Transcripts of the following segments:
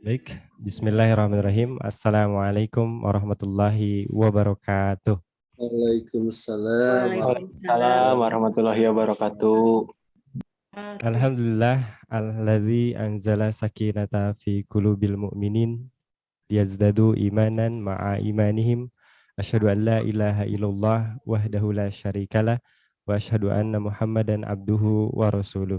Baik, bismillahirrahmanirrahim. Assalamualaikum warahmatullahi wabarakatuh. Waalaikumsalam Waalaikumsalam warahmatullahi wabarakatuh. Alhamdulillah, allazi anzala sakinata fi qulubil mu'minin liyazdadu imanan ma'a imanihim. Asyhadu an la ilaha illallah wahdahu la syarikalah wa asyhadu anna Muhammadan abduhu wa rasuluh.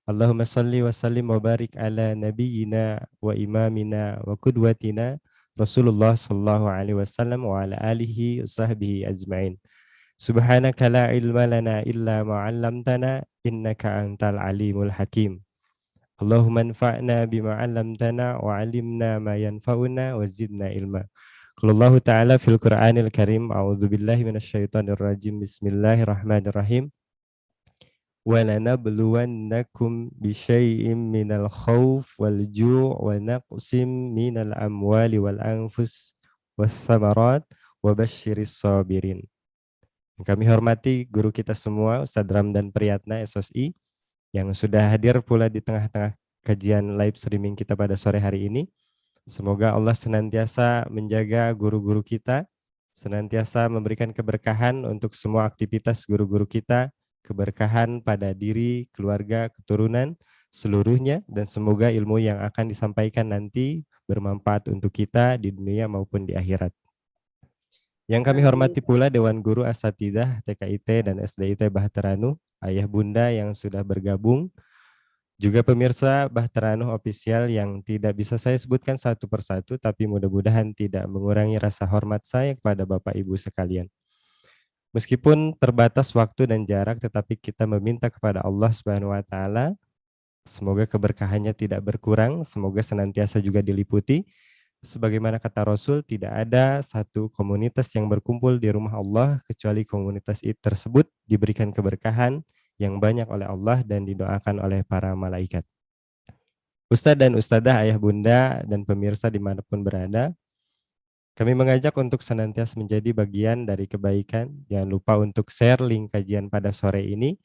Allahumma salli wa sallim wa barik ala nabiyyina wa imamina wa qudwatina Rasulullah sallallahu alaihi wasallam wa ala alihi wa sahbihi ajmain. Subhanaka la ilma lana illa ma 'allamtana innaka antal alimul hakim. Allahumma anfa'na bima 'allamtana wa 'allimna ma yanfa'una wa zidna ilma. Qala Allah Ta'ala fil Qur'anil Karim, a'udzu billahi minasyaitonir rajim. Bismillahirrahmanirrahim. Wa lanabluwannakum bisyai'im minal khauf wal ju' wa naqsim minal amwali wal anfus was samarat wa basyiris sabirin. Kami hormati guru kita semua, Ustadz Ramdan Priyatna, SOSI, yang sudah hadir pula di tengah-tengah kajian live streaming kita pada sore hari ini. Semoga Allah senantiasa menjaga guru-guru kita, senantiasa memberikan keberkahan untuk semua aktivitas guru-guru kita, keberkahan pada diri, keluarga, keturunan, seluruhnya, dan semoga ilmu yang akan disampaikan nanti bermanfaat untuk kita di dunia maupun di akhirat. Yang kami hormati pula Dewan Guru Asatidah TKIT dan SDIT Bahteranu, ayah bunda yang sudah bergabung, juga pemirsa Bahteranu Official yang tidak bisa saya sebutkan satu persatu, tapi mudah-mudahan tidak mengurangi rasa hormat saya kepada Bapak Ibu sekalian. Meskipun terbatas waktu dan jarak, tetapi kita meminta kepada Allah Subhanahu wa Ta'ala, semoga keberkahannya tidak berkurang, semoga senantiasa juga diliputi. Sebagaimana kata Rasul, tidak ada satu komunitas yang berkumpul di rumah Allah kecuali komunitas itu tersebut diberikan keberkahan yang banyak oleh Allah dan didoakan oleh para malaikat. Ustadz dan Ustadzah, ayah bunda, dan pemirsa dimanapun berada, kami mengajak untuk senantiasa menjadi bagian dari kebaikan. Jangan lupa untuk share link kajian pada sore ini,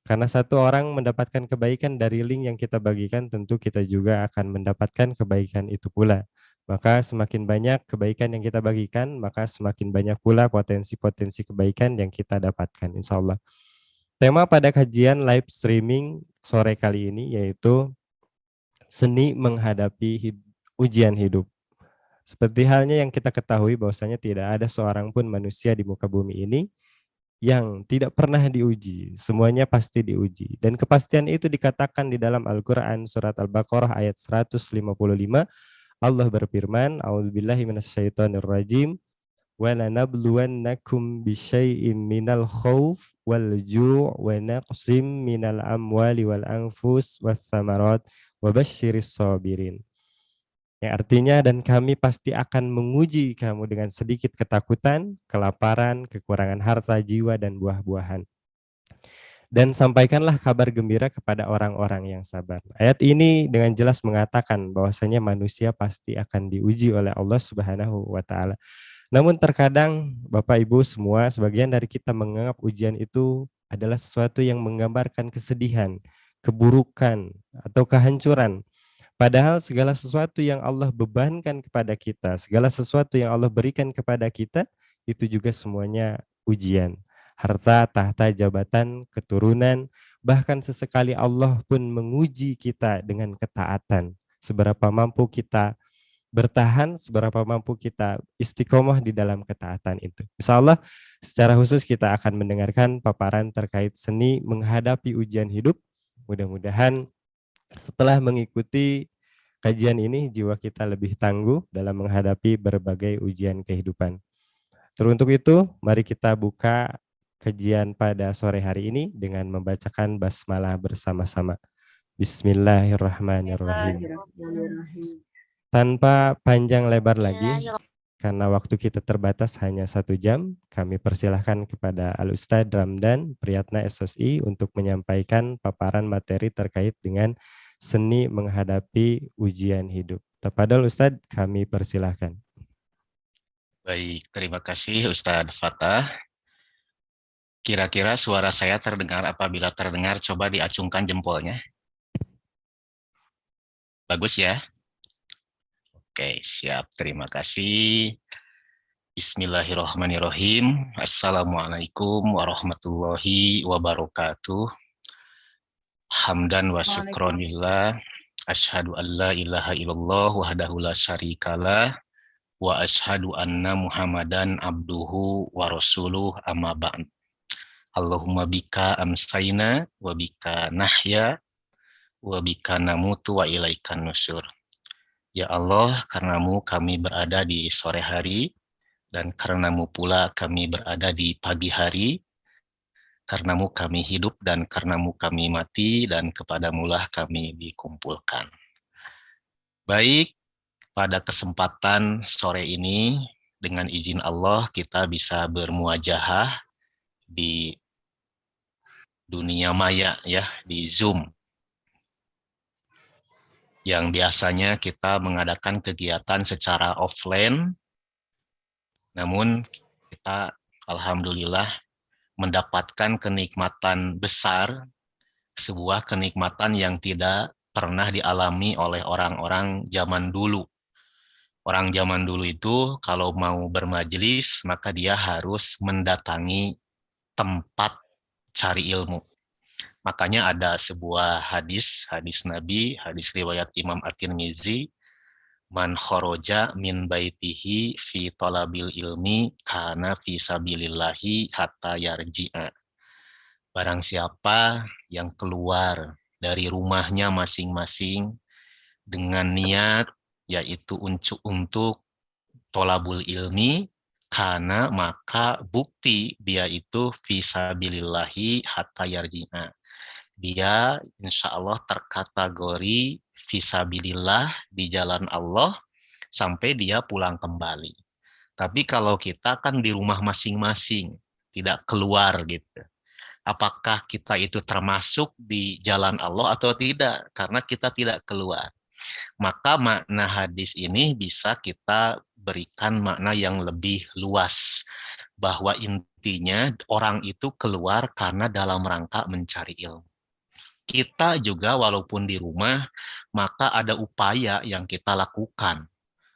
karena satu orang mendapatkan kebaikan dari link yang kita bagikan, tentu kita juga akan mendapatkan kebaikan itu pula. Maka semakin banyak kebaikan yang kita bagikan, maka semakin banyak pula potensi-potensi kebaikan yang kita dapatkan, insya Allah. Tema pada kajian live streaming sore kali ini yaitu seni menghadapi ujian hidup. Seperti halnya yang kita ketahui bahwasanya tidak ada seorang pun manusia di muka bumi ini yang tidak pernah diuji, semuanya pasti diuji. Dan kepastian itu dikatakan di dalam Al-Quran surat Al-Baqarah ayat 155. Allah berfirman, a'udzubillahi minasyaitonirrajim, wa lanabluwannakum bisyai'im minal khauf wal ju' wa naqsim minal amwali wal anfus was samarat wa basyiris sabirin. Yang artinya, dan kami pasti akan menguji kamu dengan sedikit ketakutan, kelaparan, kekurangan harta, jiwa, dan buah-buahan. Dan sampaikanlah kabar gembira kepada orang-orang yang sabar. Ayat ini dengan jelas mengatakan bahwasanya manusia pasti akan diuji oleh Allah Subhanahu wa Ta'ala. Namun terkadang Bapak Ibu semua, sebagian dari kita menganggap ujian itu adalah sesuatu yang menggambarkan kesedihan, keburukan, atau kehancuran. Padahal segala sesuatu yang Allah bebankan kepada kita, segala sesuatu yang Allah berikan kepada kita, itu juga semuanya ujian. Harta, tahta, jabatan, keturunan, bahkan sesekali Allah pun menguji kita dengan ketaatan. Seberapa mampu kita bertahan, seberapa mampu kita istiqomah di dalam ketaatan itu. Insya Allah secara khusus kita akan mendengarkan paparan terkait seni menghadapi ujian hidup. Mudah-mudahan setelah mengikuti kajian ini, jiwa kita lebih tangguh dalam menghadapi berbagai ujian kehidupan. Teruntuk itu, mari kita buka kajian pada sore hari ini dengan membacakan basmalah bersama-sama. Bismillahirrahmanirrahim. Tanpa panjang lebar lagi, karena waktu kita terbatas hanya 1 jam, kami persilahkan kepada Al-Ustadz Ramdan Priyatna SOSI untuk menyampaikan paparan materi terkait dengan seni menghadapi ujian hidup. Tafadhol Ustadz, kami persilahkan. Baik, terima kasih Ustadz Fatah. Kira-kira suara saya terdengar? Apabila terdengar, coba diacungkan jempolnya. Bagus ya? Oke, siap. Terima kasih. Bismillahirrahmanirrahim. Assalamualaikum warahmatullahi wabarakatuh. Hamdan wa syukronillah. Asyhadu an la ilaha illallah wahdahu la syarikalah. Wa asyhadu anna Muhammadan abduhu wa rasuluh amma ba'd. Allahumma bika amsayna wa bika nahya wa bika namutu wa ilaikan nusyur. Ya Allah, karenamu kami berada di sore hari, dan karenamu pula kami berada di pagi hari, karenamu kami hidup dan karenamu kami mati, dan kepadamulah kami dikumpulkan. Baik, pada kesempatan sore ini, dengan izin Allah kita bisa bermuajahah di dunia maya ya, di Zoom. Yang biasanya kita mengadakan kegiatan secara offline, namun kita alhamdulillah mendapatkan kenikmatan besar, sebuah kenikmatan yang tidak pernah dialami oleh orang-orang zaman dulu. Orang zaman dulu itu kalau mau bermajelis, maka dia harus mendatangi tempat cari ilmu. Makanya ada sebuah hadis Nabi, hadis riwayat Imam At-Tirmizi, man khoroja min baitihi fi talabil ilmi kana fi sabilillahi hatta yarji'a. Barang siapa yang keluar dari rumahnya masing-masing dengan niat yaitu untuk tolabul ilmi, karena maka bukti dia itu fi sabilillahi hatta yarji'a. Dia insya Allah terkategori fisabilillah di jalan Allah sampai dia pulang kembali. Tapi kalau kita kan di rumah masing-masing, tidak keluar gitu. Apakah kita itu termasuk di jalan Allah atau tidak? Karena kita tidak keluar. Maka makna hadis ini bisa kita berikan makna yang lebih luas. Bahwa intinya orang itu keluar karena dalam rangka mencari ilmu. Kita juga walaupun di rumah, maka ada upaya yang kita lakukan.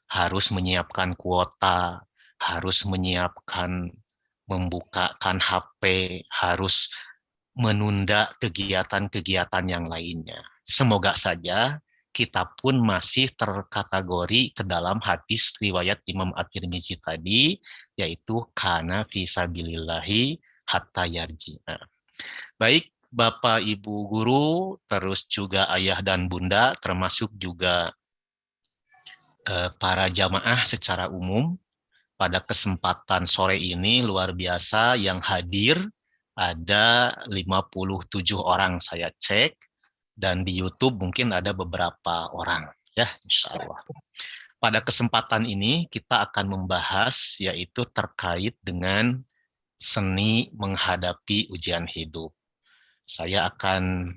Harus menyiapkan kuota, harus menyiapkan, membukakan HP, harus menunda kegiatan-kegiatan yang lainnya. Semoga saja kita pun masih terkategori ke dalam hadis riwayat Imam At-Tirmizi tadi, yaitu kana fisabilillahi hatta yarji'a. Baik, Bapak Ibu guru, terus juga ayah dan bunda, termasuk juga para jamaah secara umum. Pada kesempatan sore ini luar biasa yang hadir ada 57 orang saya cek, dan di YouTube mungkin ada beberapa orang ya, insya Allah. Pada kesempatan ini kita akan membahas yaitu terkait dengan seni menghadapi ujian hidup. Saya akan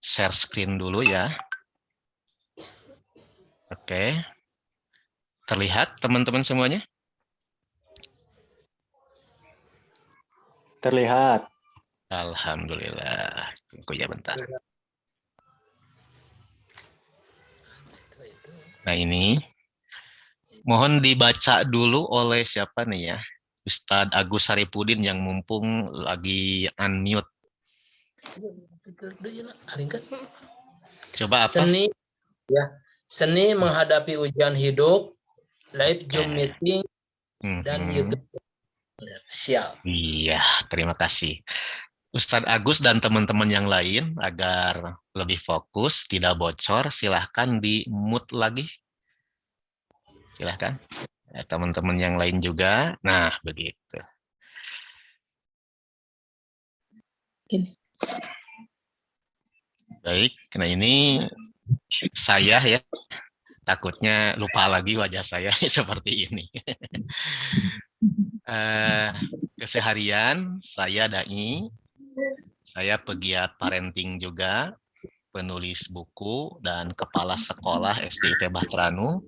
share screen dulu ya. Oke. Terlihat teman-teman semuanya? Terlihat. Alhamdulillah. Tunggu ya bentar. Nah ini, mohon dibaca dulu oleh siapa nih ya? Ustadz Agus Saripudin yang mumpung lagi unmute. Coba apa? Seni menghadapi ujian hidup, live Zoom meeting, dan YouTube. Siap. Iya, terima kasih. Ustadz Agus dan teman-teman yang lain agar lebih fokus, tidak bocor, silahkan di-mute lagi. Silahkan. Teman-teman yang lain juga. Nah, begitu. Baik, nah ini saya ya. Takutnya lupa lagi wajah saya seperti ini. Keseharian saya dai, saya pegiat parenting juga, penulis buku, dan kepala sekolah SDIT Bahteranu,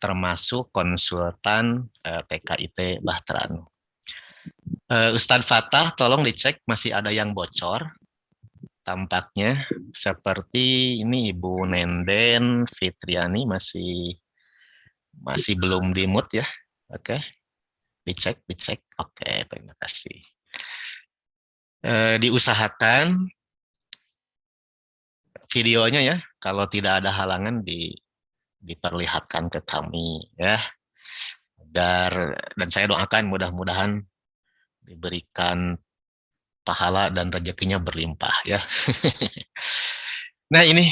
termasuk konsultan TKIT Bahteranu. Ustadz Fatah, tolong dicek masih ada yang bocor. Tampaknya seperti ini Ibu Nenden Fitriani masih Masih belum di-mute ya. Oke. Dicek. Oke, terima kasih. Diusahakan videonya ya, kalau tidak ada halangan diperlihatkan ke kami ya. Dan saya doakan mudah-mudahan diberikan pahala dan rezekinya berlimpah ya. Nah ini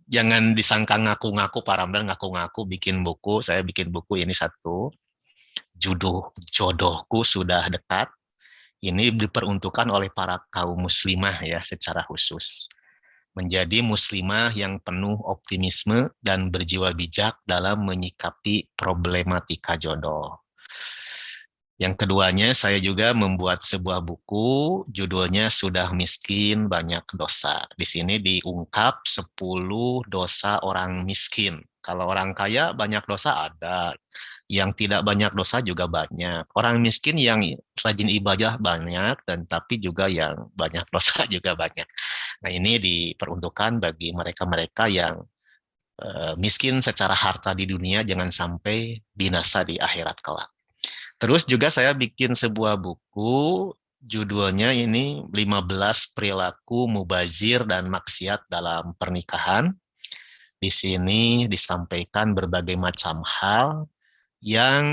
jangan disangka ngaku-ngaku, Pak Ramdan ngaku-ngaku bikin buku. Saya bikin buku ini satu, jodohku sudah dekat. Ini diperuntukkan oleh para kaum muslimah ya secara khusus. Menjadi muslimah yang penuh optimisme dan berjiwa bijak dalam menyikapi problematika jodoh. Yang keduanya, saya juga membuat sebuah buku, judulnya Sudah Miskin Banyak Dosa. Di sini diungkap 10 dosa orang miskin. Kalau orang kaya banyak dosa ada, yang tidak banyak dosa juga banyak. Orang miskin yang rajin ibadah banyak, dan tapi juga yang banyak dosa juga banyak. Nah ini diperuntukkan bagi mereka-mereka yang miskin secara harta di dunia, jangan sampai binasa di akhirat kelak. Terus juga saya bikin sebuah buku, judulnya ini 15 perilaku mubazir dan maksiat dalam pernikahan. Di sini disampaikan berbagai macam hal yang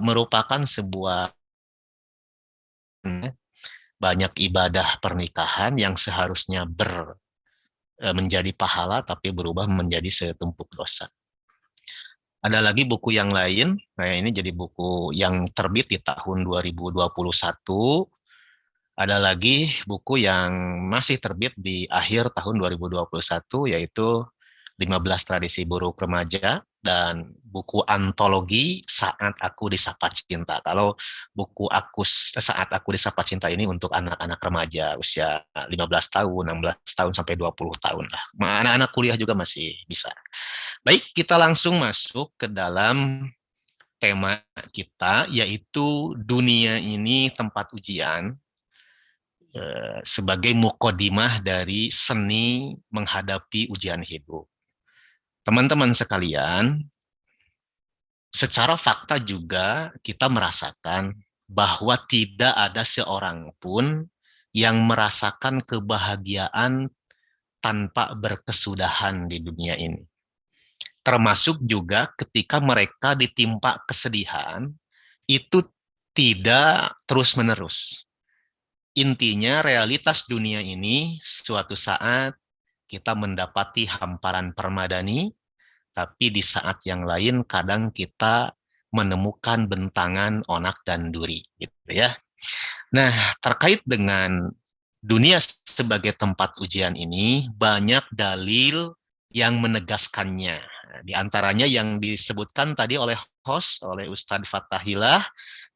merupakan sebuah banyak ibadah pernikahan yang seharusnya menjadi pahala tapi berubah menjadi setumpuk dosa. Ada lagi buku yang lain, nah ini jadi buku yang terbit di tahun 2021. Ada lagi buku yang masih terbit di akhir tahun 2021, yaitu 15 Tradisi Buruk Remaja, dan buku antologi Saat Aku Disapa Cinta. Kalau buku Saat Aku Disapa Cinta ini untuk anak-anak remaja, usia 15 tahun, 16 tahun, sampai 20 tahun lah. Anak-anak kuliah juga masih bisa. Baik, kita langsung masuk ke dalam tema kita, yaitu dunia ini tempat ujian, sebagai mukodimah dari seni menghadapi ujian hidup. Teman-teman sekalian, secara fakta juga kita merasakan bahwa tidak ada seorang pun yang merasakan kebahagiaan tanpa berkesudahan di dunia ini. Termasuk juga ketika mereka ditimpa kesedihan, itu tidak terus-menerus. Intinya realitas dunia ini suatu saat kita mendapati hamparan permadani, tapi di saat yang lain kadang kita menemukan bentangan onak dan duri, gitu ya. Nah, terkait dengan dunia sebagai tempat ujian ini, banyak dalil yang menegaskannya. Di antaranya yang disebutkan tadi oleh host, oleh Ustadz Fatahillah,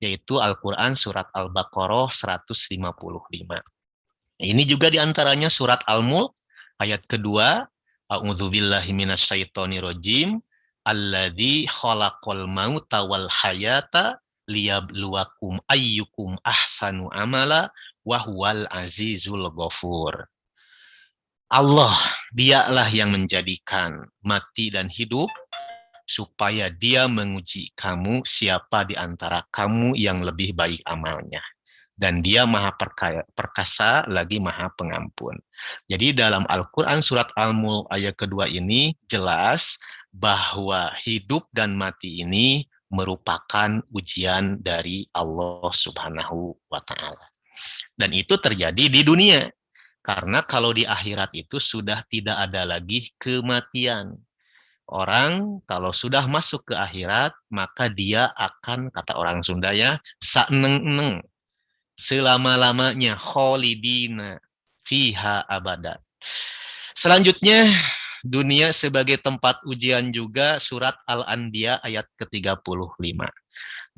yaitu Al-Quran Surat Al-Baqarah 155. Ini juga di antaranya surat Al-Mulk, ayat kedua, A'udzubillahi minasyaitonirrajim, alladzi khalaqal mauta wal hayata liyabluwakum ayyukum ahsanu amala wa huwal azizul ghafur. Allah, dialah yang menjadikan mati dan hidup supaya dia menguji kamu siapa di antara kamu yang lebih baik amalnya. Dan dia maha perkasa lagi maha pengampun. Jadi dalam Al-Quran surat Al-Mulk ayat kedua ini jelas bahwa hidup dan mati ini merupakan ujian dari Allah Subhanahu wa Ta'ala. Dan itu terjadi di dunia. Karena kalau di akhirat itu sudah tidak ada lagi kematian. Orang kalau sudah masuk ke akhirat, maka dia akan, kata orang Sunda ya, sakneng-neng, selama-lamanya, kholidina fiha abada. Selanjutnya, dunia sebagai tempat ujian juga, surat Al-Anbiya ayat ke-35.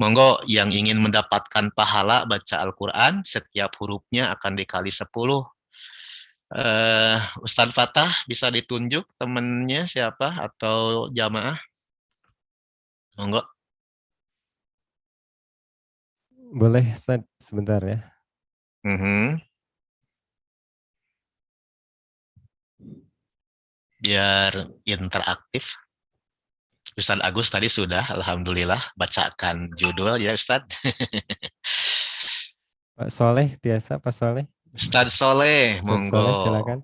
Monggo yang ingin mendapatkan pahala baca Al-Quran, setiap hurufnya akan dikali 10. Ustadz Fatah bisa ditunjuk temennya siapa atau jamaah? Monggo. Boleh, Ustaz, sebentar ya. Biar interaktif. Ustadz Agus tadi sudah, alhamdulillah, bacakan judul ya Ustadz. Pak Soleh biasa, Pak Soleh. Ustadz Soleh, Ustadz monggo. Soleh silakan.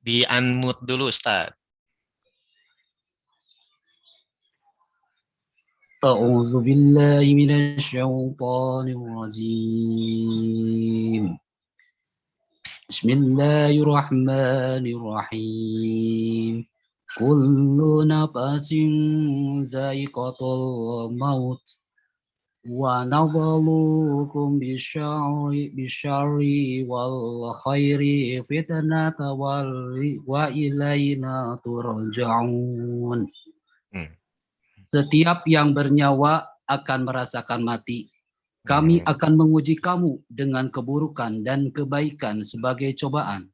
Di unmute dulu Ustadz. أعوذ بالله من الشيطان الرجيم بسم الله الرحمن الرحيم كل نفس ذائقة الموت ونبلوكم بالشر والخير فتنة وإلينا ترجعون. Setiap yang bernyawa akan merasakan mati. Kami akan menguji kamu dengan keburukan dan kebaikan sebagai cobaan.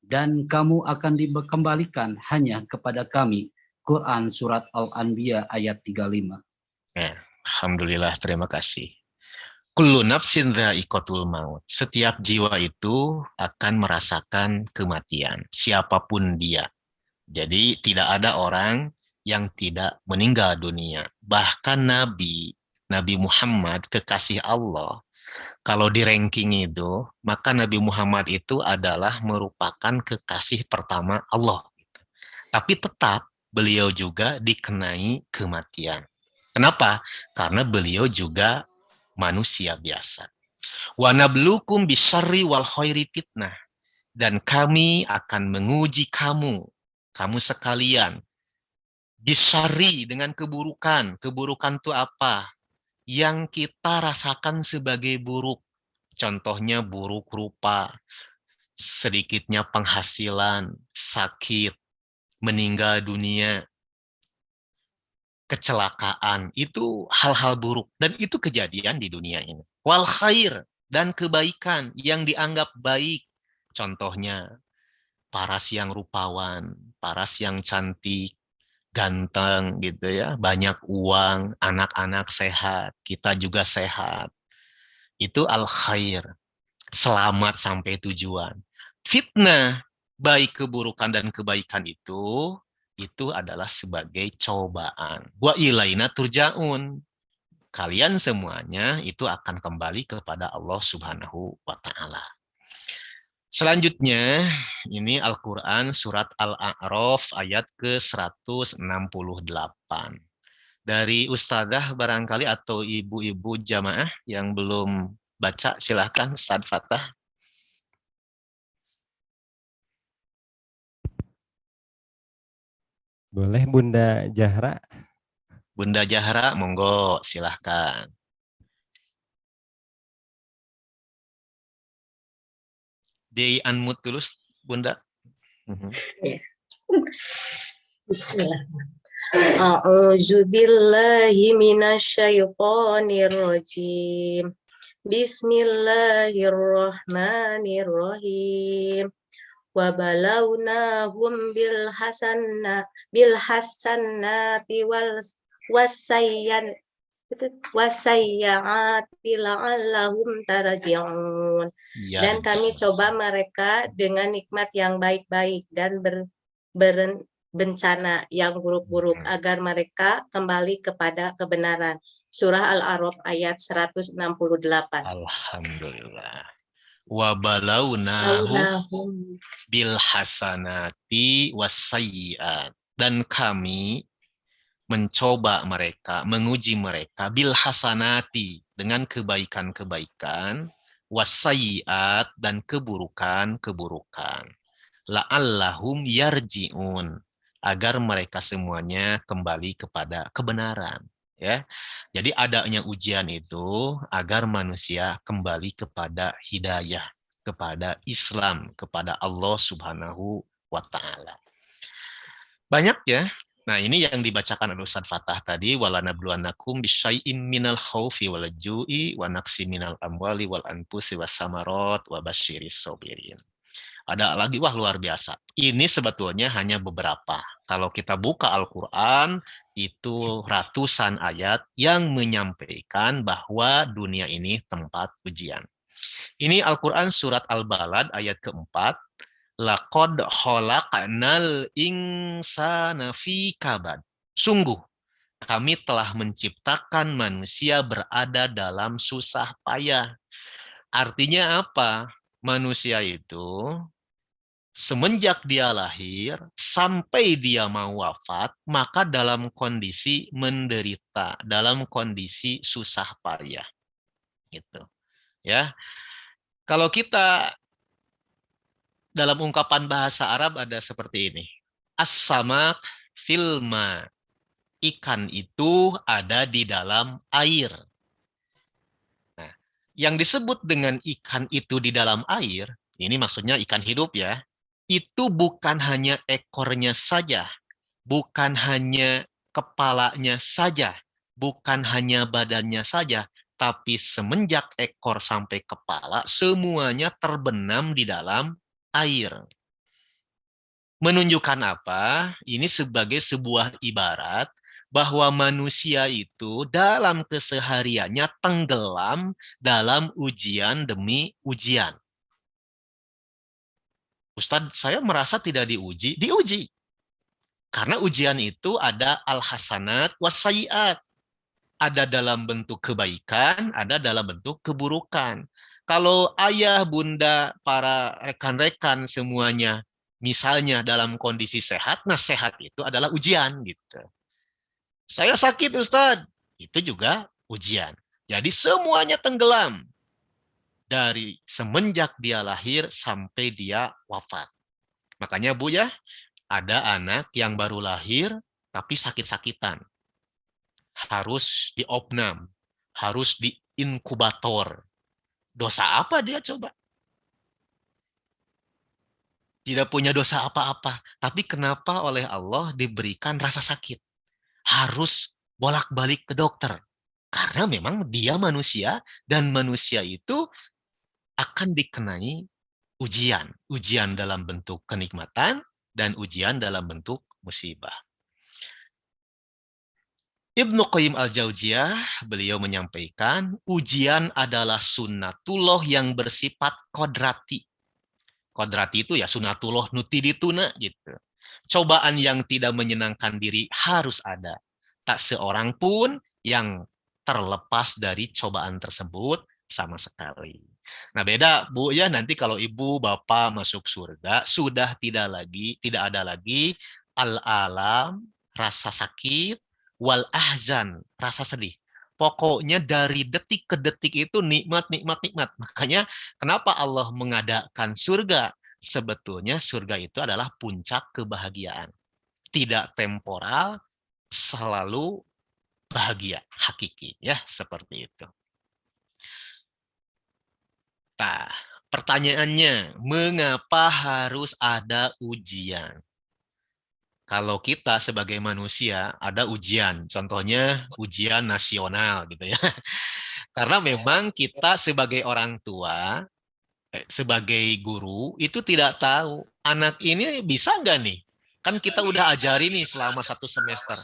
Dan kamu akan dikembalikan hanya kepada kami. Quran Surat Al-Anbiya ayat 35. Alhamdulillah, terima kasih. Kullu nafsin dha'iqatul maut. Setiap jiwa itu akan merasakan kematian, siapapun dia. Jadi tidak ada orang yang tidak meninggal dunia. Bahkan Nabi Muhammad, kekasih Allah, kalau di ranking itu, maka Nabi Muhammad itu adalah merupakan kekasih pertama Allah. Tapi tetap beliau juga dikenai kematian. Kenapa? Karena beliau juga manusia biasa. Wa nablukum bisyarri wal khairi fitnah. Dan kami akan menguji kamu sekalian, bisyarri dengan keburukan. Keburukan itu apa? Yang kita rasakan sebagai buruk. Contohnya buruk rupa, sedikitnya penghasilan, sakit, meninggal dunia, kecelakaan. Itu hal-hal buruk. Dan itu kejadian di dunia ini. Wal khair, dan kebaikan yang dianggap baik. Contohnya paras yang rupawan, paras yang cantik, ganteng gitu ya, banyak uang, anak-anak sehat, kita juga sehat. Itu al-khair, selamat sampai tujuan. Fitnah, baik keburukan dan kebaikan itu adalah sebagai cobaan. Wa ilaina turja'un. Kalian semuanya itu akan kembali kepada Allah Subhanahu wa Ta'ala. Selanjutnya, ini Al-Quran Surat Al-A'raf ayat ke-168. Dari Ustadzah barangkali atau ibu-ibu jamaah yang belum baca, silahkan Ustadz Fatah. Boleh Bunda Jahra. Bunda Jahra, monggo silahkan. Di unmute dulu, Bunda. Bismillah. A'udzu billahi minasyaitonir rajim. Bismillahirrahmanirrahim. Wa balawnahum bil hasanati wasayyati la'allahum tarji'un. Dan kami coba mereka dengan nikmat yang baik-baik dan bencana yang buruk-buruk agar mereka kembali kepada kebenaran. Surah Al-A'raf ayat 168. Alhamdulillah. Wa balawnahum bil hasanati wasayyi'at. Dan kami mencoba mereka, menguji mereka bil hasanati, dengan kebaikan-kebaikan, wasayyi'at, dan keburukan-keburukan. La'allahum yarji'un, agar mereka semuanya kembali kepada kebenaran. Ya, jadi adanya ujian itu agar manusia kembali kepada hidayah, kepada Islam, kepada Allah Subhanahu wa Ta'ala. Banyak ya. Nah, ini yang dibacakan oleh Ustadz Fatah tadi, walanabluwannakum bisyai'im minal khaufi wal ju'i wa naqsi minal amwali wal anfusi was samarat wa basyiris sabirin. Ada lagi, wah luar biasa. Ini sebetulnya hanya beberapa. Kalau kita buka Al-Quran, itu ratusan ayat yang menyampaikan bahwa dunia ini tempat ujian. Ini Al-Quran Surat Al-Balad ayat keempat. Laqad khalaqnal insana fi kabad. Sungguh, kami telah menciptakan manusia berada dalam susah payah. Artinya apa? Manusia itu semenjak dia lahir sampai dia mau wafat, maka dalam kondisi menderita, dalam kondisi susah payah. Gitu. Ya. Kalau kita dalam ungkapan bahasa Arab ada seperti ini. As-samak filma. Ikan itu ada di dalam air. Nah, yang disebut dengan ikan itu di dalam air, ini maksudnya ikan hidup ya, itu bukan hanya ekornya saja, bukan hanya kepalanya saja, bukan hanya badannya saja, tapi semenjak ekor sampai kepala, semuanya terbenam di dalam air. Menunjukkan apa? Ini sebagai sebuah ibarat bahwa manusia itu dalam kesehariannya tenggelam dalam ujian demi ujian. Ustadz, saya merasa tidak diuji. Diuji. Karena ujian itu ada al-hasanat was-sayyiat. Ada dalam bentuk kebaikan, ada dalam bentuk keburukan. Kalau ayah, bunda, para rekan-rekan semuanya misalnya dalam kondisi sehat, nah sehat itu adalah ujian gitu. Saya sakit Ustadz, itu juga ujian. Jadi semuanya tenggelam dari semenjak dia lahir sampai dia wafat. Makanya Bu ya, ada anak yang baru lahir tapi sakit-sakitan. Harus diopnam, harus diinkubator. Dosa apa dia coba? Tidak punya dosa apa-apa. Tapi kenapa oleh Allah diberikan rasa sakit? Harus bolak-balik ke dokter. Karena memang dia manusia, dan manusia itu akan dikenai ujian. Ujian dalam bentuk kenikmatan, dan ujian dalam bentuk musibah. Ibnu Qayyim al-Jauziyah, beliau menyampaikan, ujian adalah sunnatullah yang bersifat kodrati. Kodrati itu ya sunnatullah nutidituna gitu. Cobaan yang tidak menyenangkan diri harus ada. Tak seorang pun yang terlepas dari cobaan tersebut sama sekali. Nah beda Bu ya, nanti kalau ibu bapak masuk surga sudah tidak ada lagi al-alam, rasa sakit, wal ahzan, rasa sedih. Pokoknya dari detik ke detik itu nikmat. Makanya kenapa Allah mengadakan surga? Sebetulnya surga itu adalah puncak kebahagiaan. Tidak temporal, selalu bahagia, hakiki. Ya, seperti itu. Nah, pertanyaannya, mengapa harus ada ujian? Kalau kita sebagai manusia ada ujian, contohnya ujian nasional gitu ya. Karena memang kita sebagai orang tua, sebagai guru itu tidak tahu anak ini bisa nggak nih? Kan kita udah ajari nih selama 1 semester.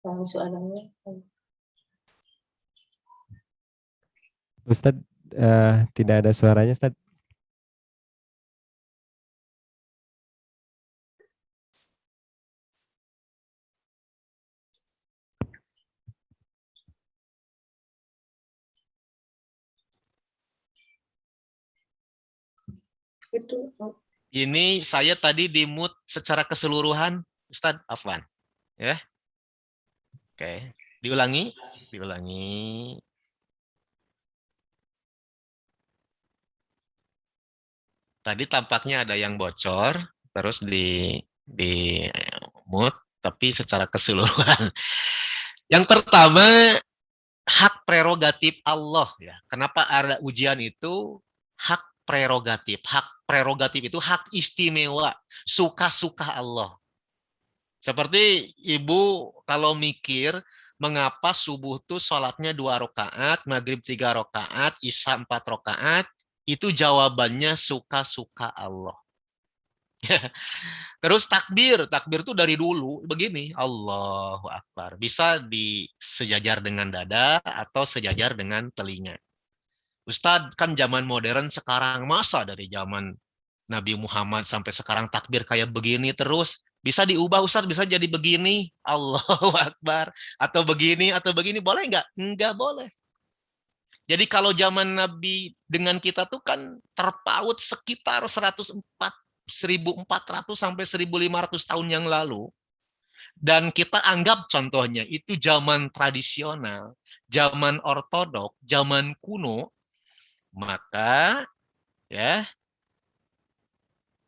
Soalannya. Ustadz, tidak ada suaranya Ustadz. Ini saya tadi di-mute secara keseluruhan, Ustadz Afwan. Ya. Oke, diulangi. Tadi tampaknya ada yang bocor, terus di mute, tapi secara keseluruhan. Yang pertama, hak prerogatif Allah ya. Kenapa ada ujian itu hak prerogatif? Hak prerogatif itu hak istimewa, suka-suka Allah. Seperti ibu kalau mikir mengapa subuh tuh sholatnya 2 rakaat, maghrib 3 rakaat, isya 4 rakaat, itu jawabannya suka-suka Allah. Terus takbir itu dari dulu begini, Allahu Akbar. Bisa sejajar dengan dada atau sejajar dengan telinga. Ustadz, kan zaman modern sekarang, masa dari zaman Nabi Muhammad sampai sekarang takbir kayak begini terus? Bisa diubah Ustadz, bisa jadi begini, Allahu Akbar. Atau begini, boleh nggak? Nggak boleh. Jadi kalau zaman Nabi dengan kita tuh kan terpaut sekitar 1400 sampai 1500 tahun yang lalu. Dan kita anggap contohnya itu zaman tradisional, zaman ortodok, zaman kuno, maka ya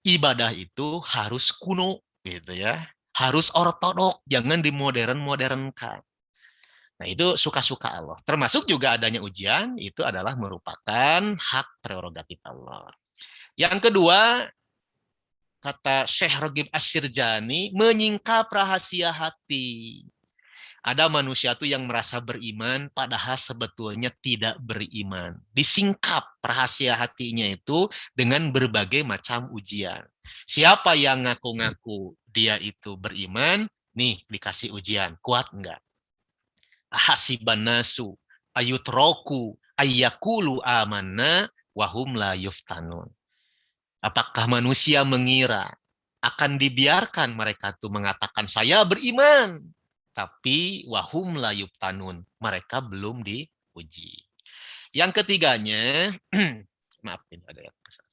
ibadah itu harus kuno gitu ya. Harus ortodok, jangan dimodern-modernkan. Nah, itu suka-suka Allah. Termasuk juga adanya ujian, itu adalah merupakan hak prerogatif Allah. Yang kedua, kata Syekh Ragib As-Sirjani, menyingkap rahasia hati. Ada manusia tuh yang merasa beriman, padahal sebetulnya tidak beriman. Disingkap rahasia hatinya itu dengan berbagai macam ujian. Siapa yang ngaku-ngaku dia itu beriman, nih dikasih ujian, kuat enggak? Hasiban nasu ayutroku ayyakulu amanna wahum la yuftanun. Apakah manusia mengira akan dibiarkan mereka tuh mengatakan saya beriman, tapi wahum la yuftanun, mereka belum diuji. Yang ketiganya, maaf ini ada yang kesal.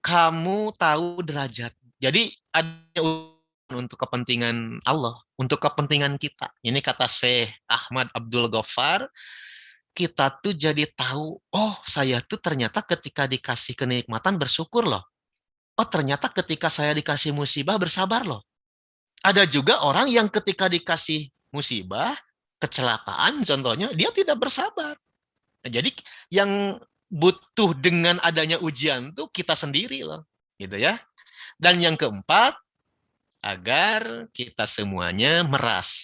Kamu tahu derajat. Jadi ada untuk kepentingan Allah, untuk kepentingan kita. Ini kata Syekh Ahmad Abdul Ghaffar, kita tuh jadi tahu, oh saya tuh ternyata ketika dikasih kenikmatan bersyukur loh. Oh ternyata ketika saya dikasih musibah bersabar loh. Ada juga orang yang ketika dikasih musibah, kecelakaan contohnya, dia tidak bersabar. Nah, jadi yang butuh dengan adanya ujian tuh kita sendiri loh. Gitu ya. Dan yang keempat, agar kita semuanya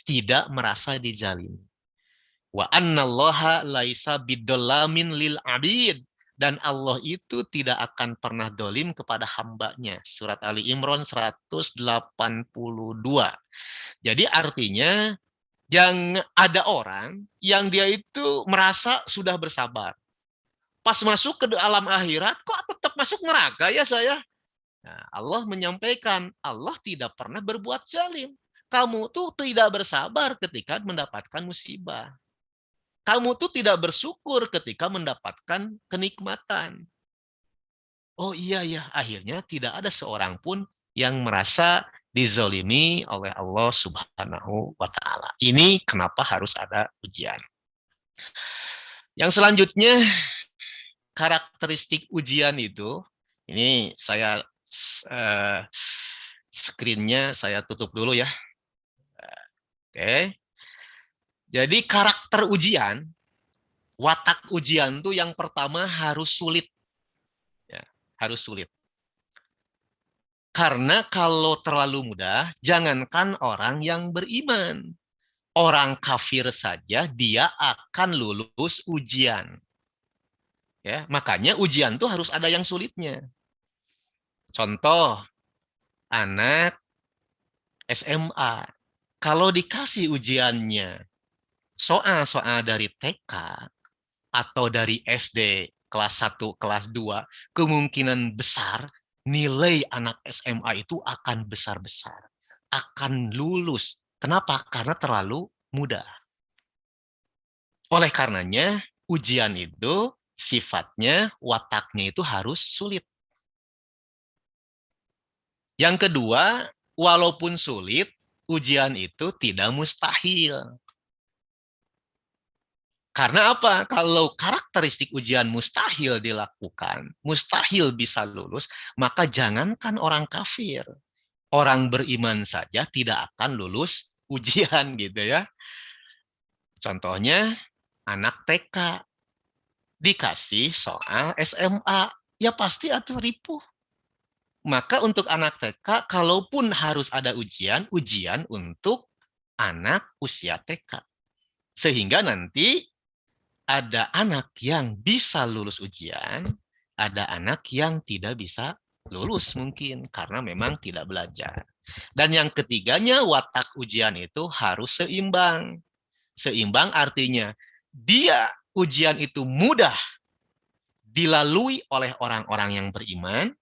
tidak merasa dijalimi. Wa annallaha laisa biddolamin lil abid. Dan Allah itu tidak akan pernah dolim kepada hambanya. Surat Ali Imran 182. Jadi artinya, yang ada orang yang dia itu merasa sudah bersabar. Pas masuk ke alam akhirat, kok tetap masuk neraka ya saya? Nah, Allah menyampaikan, Allah tidak pernah berbuat zalim. Kamu tuh tidak bersabar ketika mendapatkan musibah. Kamu tuh tidak bersyukur ketika mendapatkan kenikmatan. Oh iya ya, akhirnya tidak ada seorang pun yang merasa dizolimi oleh Allah Subhanahu wa Ta'ala. Ini kenapa harus ada ujian. Yang selanjutnya, karakteristik ujian itu, ini saya screen-nya saya tutup dulu ya. Oke. Jadi karakter ujian, watak ujian tuh yang pertama harus sulit. Ya, harus sulit. Karena kalau terlalu mudah, jangankan orang yang beriman. Orang kafir saja dia akan lulus ujian. Ya, makanya ujian tuh harus ada yang sulitnya. Contoh, anak SMA. Kalau dikasih ujiannya soal-soal dari TK atau dari SD kelas 1, kelas 2, kemungkinan besar nilai anak SMA itu akan besar-besar. Akan lulus. Kenapa? Karena terlalu mudah. Oleh karenanya, ujian itu sifatnya, wataknya itu harus sulit. Yang kedua, walaupun sulit, ujian itu tidak mustahil. Karena apa? Kalau karakteristik ujian mustahil dilakukan, mustahil bisa lulus, maka jangankan orang kafir. orang beriman saja tidak akan lulus ujian gitu ya. Contohnya anak TK dikasih soal SMA, ya pasti atuh ripuh. Maka untuk anak TK, kalaupun harus ada ujian untuk anak usia TK. Sehingga nanti ada anak yang bisa lulus ujian, ada anak yang tidak bisa lulus mungkin karena memang tidak belajar. Dan yang ketiganya, watak ujian itu harus seimbang. Seimbang artinya dia ujian itu mudah dilalui oleh orang-orang yang beriman,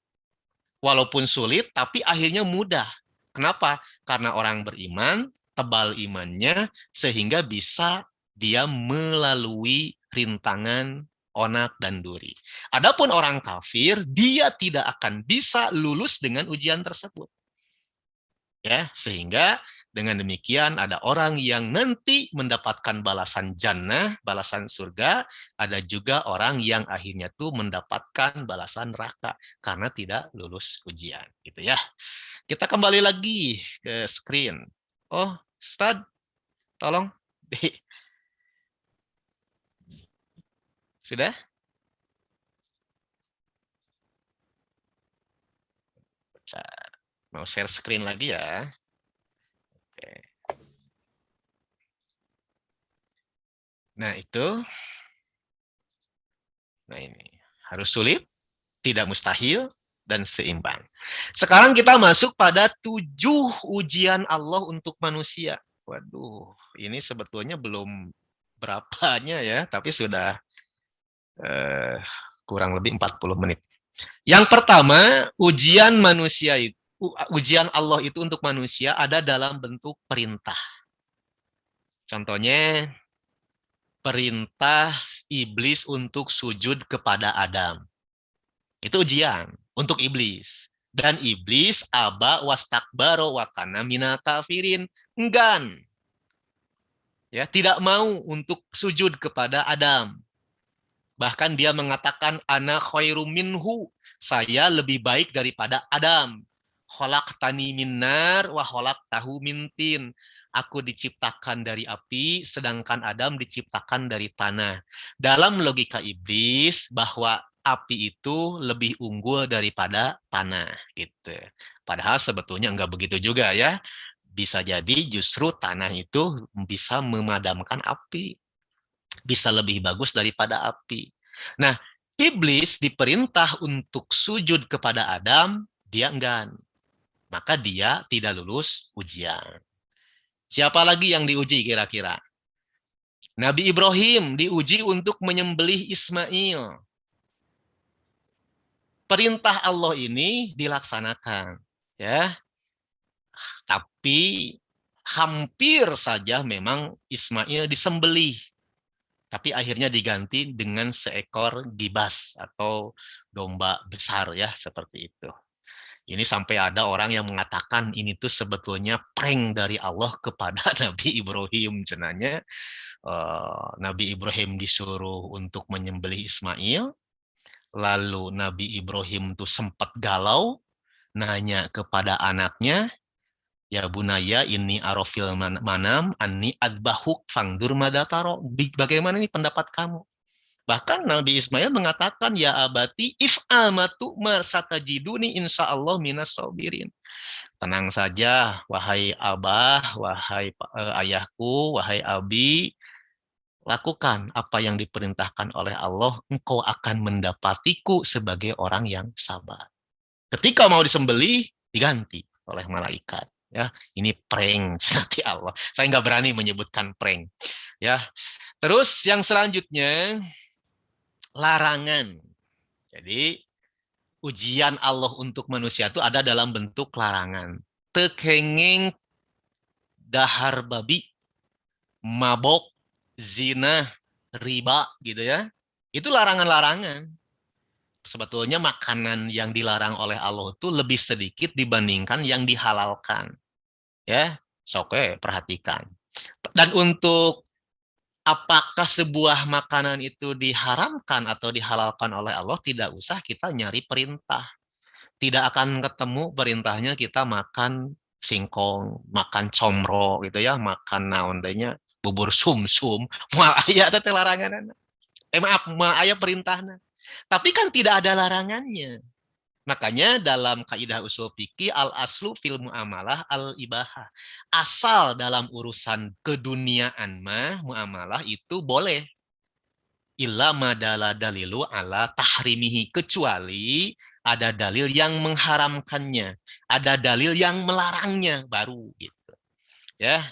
walaupun sulit, tapi akhirnya mudah. Kenapa? Karena orang beriman, tebal imannya, sehingga bisa dia melalui rintangan onak dan duri. Adapun orang kafir, dia tidak akan bisa lulus dengan ujian tersebut. Ya, sehingga dengan demikian ada orang yang nanti mendapatkan balasan jannah, balasan surga, ada juga orang yang akhirnya tuh mendapatkan balasan neraka karena tidak lulus ujian, gitu ya. Kita kembali lagi ke screen. Oh, Ustaz, tolong. Sudah? Mau share screen lagi ya. Oke. Nah, itu. Nah, ini. Harus sulit, tidak mustahil, dan seimbang. Sekarang kita masuk pada 7 ujian Allah untuk manusia. Waduh, ini sebetulnya belum berapanya ya, tapi sudah kurang lebih 40 menit. Yang pertama, ujian manusia itu, ujian Allah itu untuk manusia ada dalam bentuk perintah. Contohnya, perintah iblis untuk sujud kepada Adam. Itu ujian untuk iblis. Dan iblis aba wastakbaro wa kana minal kafirin. Enggan. Ya, tidak mau untuk sujud kepada Adam. Bahkan dia mengatakan ana khairum minhu. Saya lebih baik daripada Adam. Khalaqtani min nar wa khalaqtahu min tin. Aku diciptakan dari api, sedangkan Adam diciptakan dari tanah. Dalam logika iblis, bahwa api itu lebih unggul daripada tanah. Gitu. Padahal sebetulnya enggak begitu juga ya. Bisa jadi justru tanah itu bisa memadamkan api. Bisa lebih bagus daripada api. Nah, iblis diperintah untuk sujud kepada Adam, dia enggan. Maka dia tidak lulus ujian. Siapa lagi yang diuji kira-kira? Nabi Ibrahim diuji untuk menyembelih Ismail. Perintah Allah ini dilaksanakan, ya. Tapi hampir saja memang Ismail disembelih. Tapi akhirnya diganti dengan seekor gibas atau domba besar ya, seperti itu. Ini sampai ada orang yang mengatakan ini tuh sebetulnya prank dari Allah kepada Nabi Ibrahim. Cenanya Nabi Ibrahim disuruh untuk menyembelih Ismail. Lalu Nabi Ibrahim tuh sempat galau, nanya kepada anaknya, ya bunaya ini arofil manam anni adbahuk fangdur madataro. Bagaimana nih pendapat kamu? Bahkan Nabi Ismail mengatakan, ya abati if'al ma tu'mar satajiduni insyaallah minas sabirin. Tenang saja, wahai abah, wahai ayahku, wahai abi, lakukan apa yang diperintahkan oleh Allah, engkau akan mendapatiku sebagai orang yang sabar. Ketika mau disembelih, diganti oleh malaikat. Ya, ini prank nanti Allah. Saya nggak berani menyebutkan prank. Ya, terus yang selanjutnya larangan. Jadi ujian Allah untuk manusia itu ada dalam bentuk larangan. Tekenging dahar babi, mabok, zina, riba gitu ya. Itu larangan-larangan. Sebetulnya makanan yang dilarang oleh Allah itu lebih sedikit dibandingkan yang dihalalkan. Ya, oke, perhatikan. Dan untuk apakah sebuah makanan itu diharamkan atau dihalalkan oleh Allah, tidak usah kita nyari perintah. tidak akan ketemu perintahnya kita makan singkong, makan comro gitu ya, makan naon teh bubur sumsum. Moal aya teh larangan. Maaf, moal aya perintahna. Tapi kan tidak ada larangannya. Makanya dalam kaidah usul fikih al-aslu fil muamalah al-ibahah. Asal dalam urusan keduniaan mah muamalah itu boleh. Illa madala dalilu ala tahrimihi, kecuali ada dalil yang mengharamkannya, ada dalil yang melarangnya baru gitu. Ya,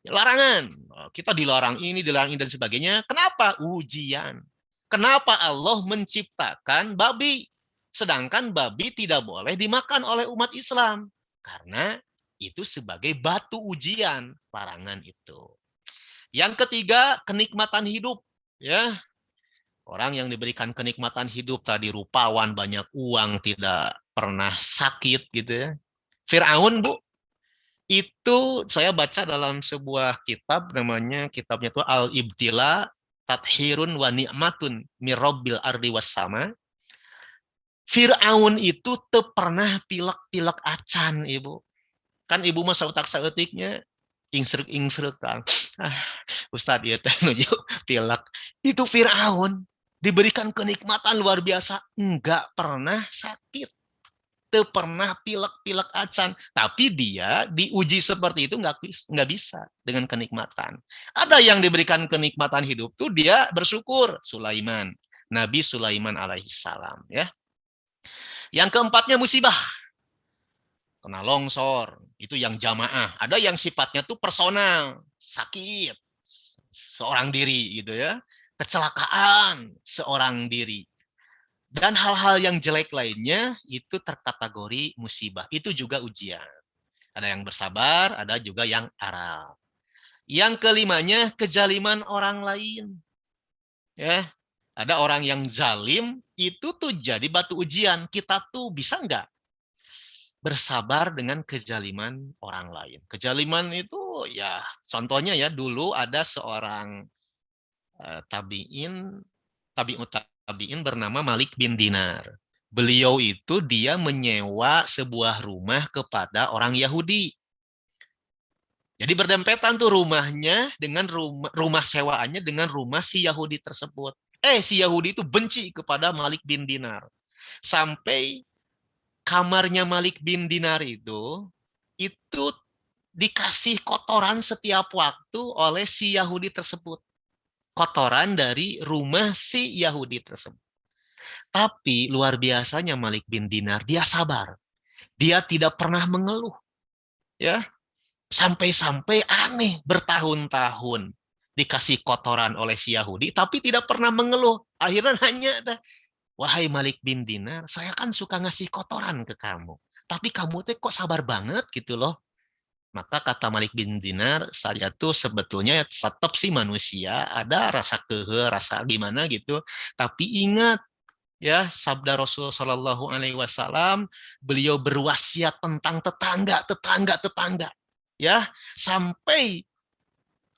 larangan. Kita dilarang ini dan sebagainya. Kenapa? Ujian. Kenapa Allah menciptakan babi? Sedangkan babi tidak boleh dimakan oleh umat Islam. Karena itu sebagai batu ujian. Larangan itu. Yang ketiga, kenikmatan hidup. Ya, orang yang diberikan kenikmatan hidup tadi rupawan, banyak uang, tidak pernah sakit gitu ya. Fir'aun, Bu, itu saya baca dalam sebuah kitab, namanya kitabnya itu Al-Ibtila Tathirun wa Ni'matun Mirabbil Ardi Wassama. Fir'aun itu pernah pilek-pilek acan, Ibu. Kan Ibu mah sautak-sautiknya ingsrek-ingsrek kan. Ustadz ya teh nuju pilek. Itu Fir'aun diberikan kenikmatan luar biasa, enggak pernah sakit, pernah pilek-pilek acan, tapi dia diuji seperti itu enggak bisa dengan kenikmatan. Ada yang diberikan kenikmatan hidup tuh dia bersyukur. Sulaiman, Nabi Sulaiman alaihissalam ya. Yang keempatnya musibah, kena longsor, itu yang jamaah. Ada yang sifatnya tuh personal, sakit seorang diri gitu ya. Kecelakaan seorang diri, dan hal-hal yang jelek lainnya itu terkategori musibah. Itu juga ujian. Ada yang bersabar, ada juga yang aral. Yang kelimanya, kezaliman orang lain. Ya, ada orang yang zalim, itu tuh jadi batu ujian. Kita tuh bisa nggak bersabar dengan kezaliman orang lain? Kezaliman itu ya, contohnya ya, dulu ada seorang tabi'in bernama Malik bin Dinar. Beliau itu dia menyewa sebuah rumah kepada orang Yahudi. Jadi berdempetan tuh rumahnya dengan rumah sewaannya dengan rumah si Yahudi tersebut. Si Yahudi itu benci kepada Malik bin Dinar. Sampai kamarnya Malik bin Dinar itu dikasih kotoran setiap waktu oleh si Yahudi tersebut. Kotoran dari rumah si Yahudi tersebut. Tapi luar biasanya Malik bin Dinar, dia sabar. Dia tidak pernah mengeluh. Ya. Sampai-sampai aneh, bertahun-tahun dikasih kotoran oleh si Yahudi, tapi tidak pernah mengeluh. Akhirnya nanya, wahai Malik bin Dinar, saya kan suka ngasih kotoran ke kamu. Tapi kamu tuh kok sabar banget gitu loh. Maka kata Malik bin Dinar, saya tuh sebetulnya tetap sih manusia, ada rasa kehe, rasa gimana gitu. Tapi ingat, ya sabda Rasul Shallallahu Alaihi Wasallam, beliau berwasiat tentang tetangga. Ya, sampai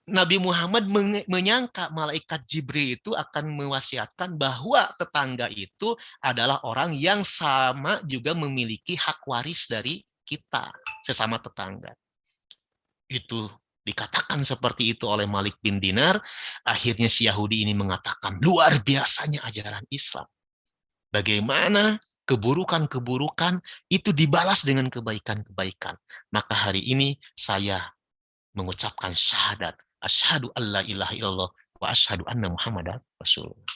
Nabi Muhammad menyangka malaikat Jibril itu akan mewasiatkan bahwa tetangga itu adalah orang yang sama juga memiliki hak waris dari kita, sesama tetangga. Itu dikatakan seperti itu oleh Malik bin Dinar. Akhirnya si Yahudi ini mengatakan, luar biasanya ajaran Islam. Bagaimana keburukan-keburukan itu dibalas dengan kebaikan-kebaikan. Maka hari ini saya mengucapkan syahadat. Asyhadu alla ilaha illallah wa asyhadu anna Muhammadar Rasulullah.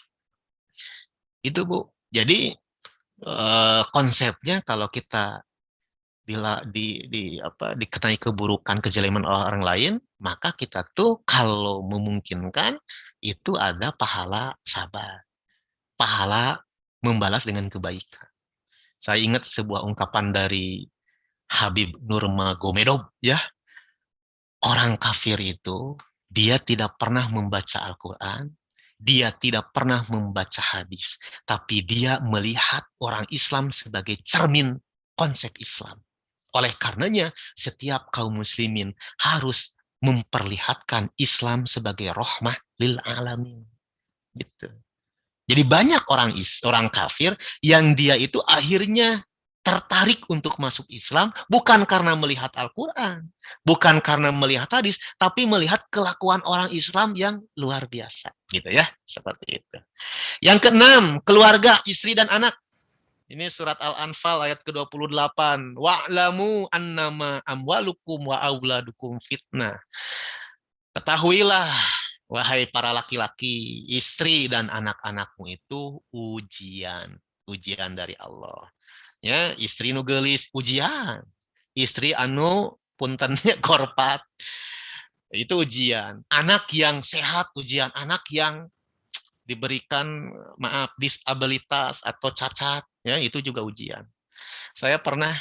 Itu Bu. Jadi konsepnya kalau kita dikenai keburukan, kezaliman orang lain, maka kita tuh kalau memungkinkan itu ada pahala sabar, pahala membalas dengan kebaikan. Saya ingat sebuah ungkapan dari Habib Nurmagomedov, ya, orang kafir itu dia tidak pernah membaca Al-Quran, dia tidak pernah membaca hadis, tapi dia melihat orang Islam sebagai cermin konsep Islam. Oleh karenanya, setiap kaum muslimin harus memperlihatkan Islam sebagai rahmah lil alamin. Gitu. Jadi banyak orang kafir yang dia itu akhirnya tertarik untuk masuk Islam bukan karena melihat Al-Quran, bukan karena melihat hadis, tapi melihat kelakuan orang Islam yang luar biasa, gitu ya, seperti itu. Yang keenam, keluarga, istri dan anak. Ini surat Al-Anfal ayat ke-28. Wa'lamu annama amwalukum wa auladukum fitnah. Ketahuilah, wahai para laki-laki, istri dan anak-anakmu itu ujian, ujian dari Allah. Ya, istri nu geulis ujian, istri anu puntennya korpat itu ujian, anak yang sehat ujian, anak yang diberikan maaf disabilitas atau cacat, ya itu juga ujian. Saya pernah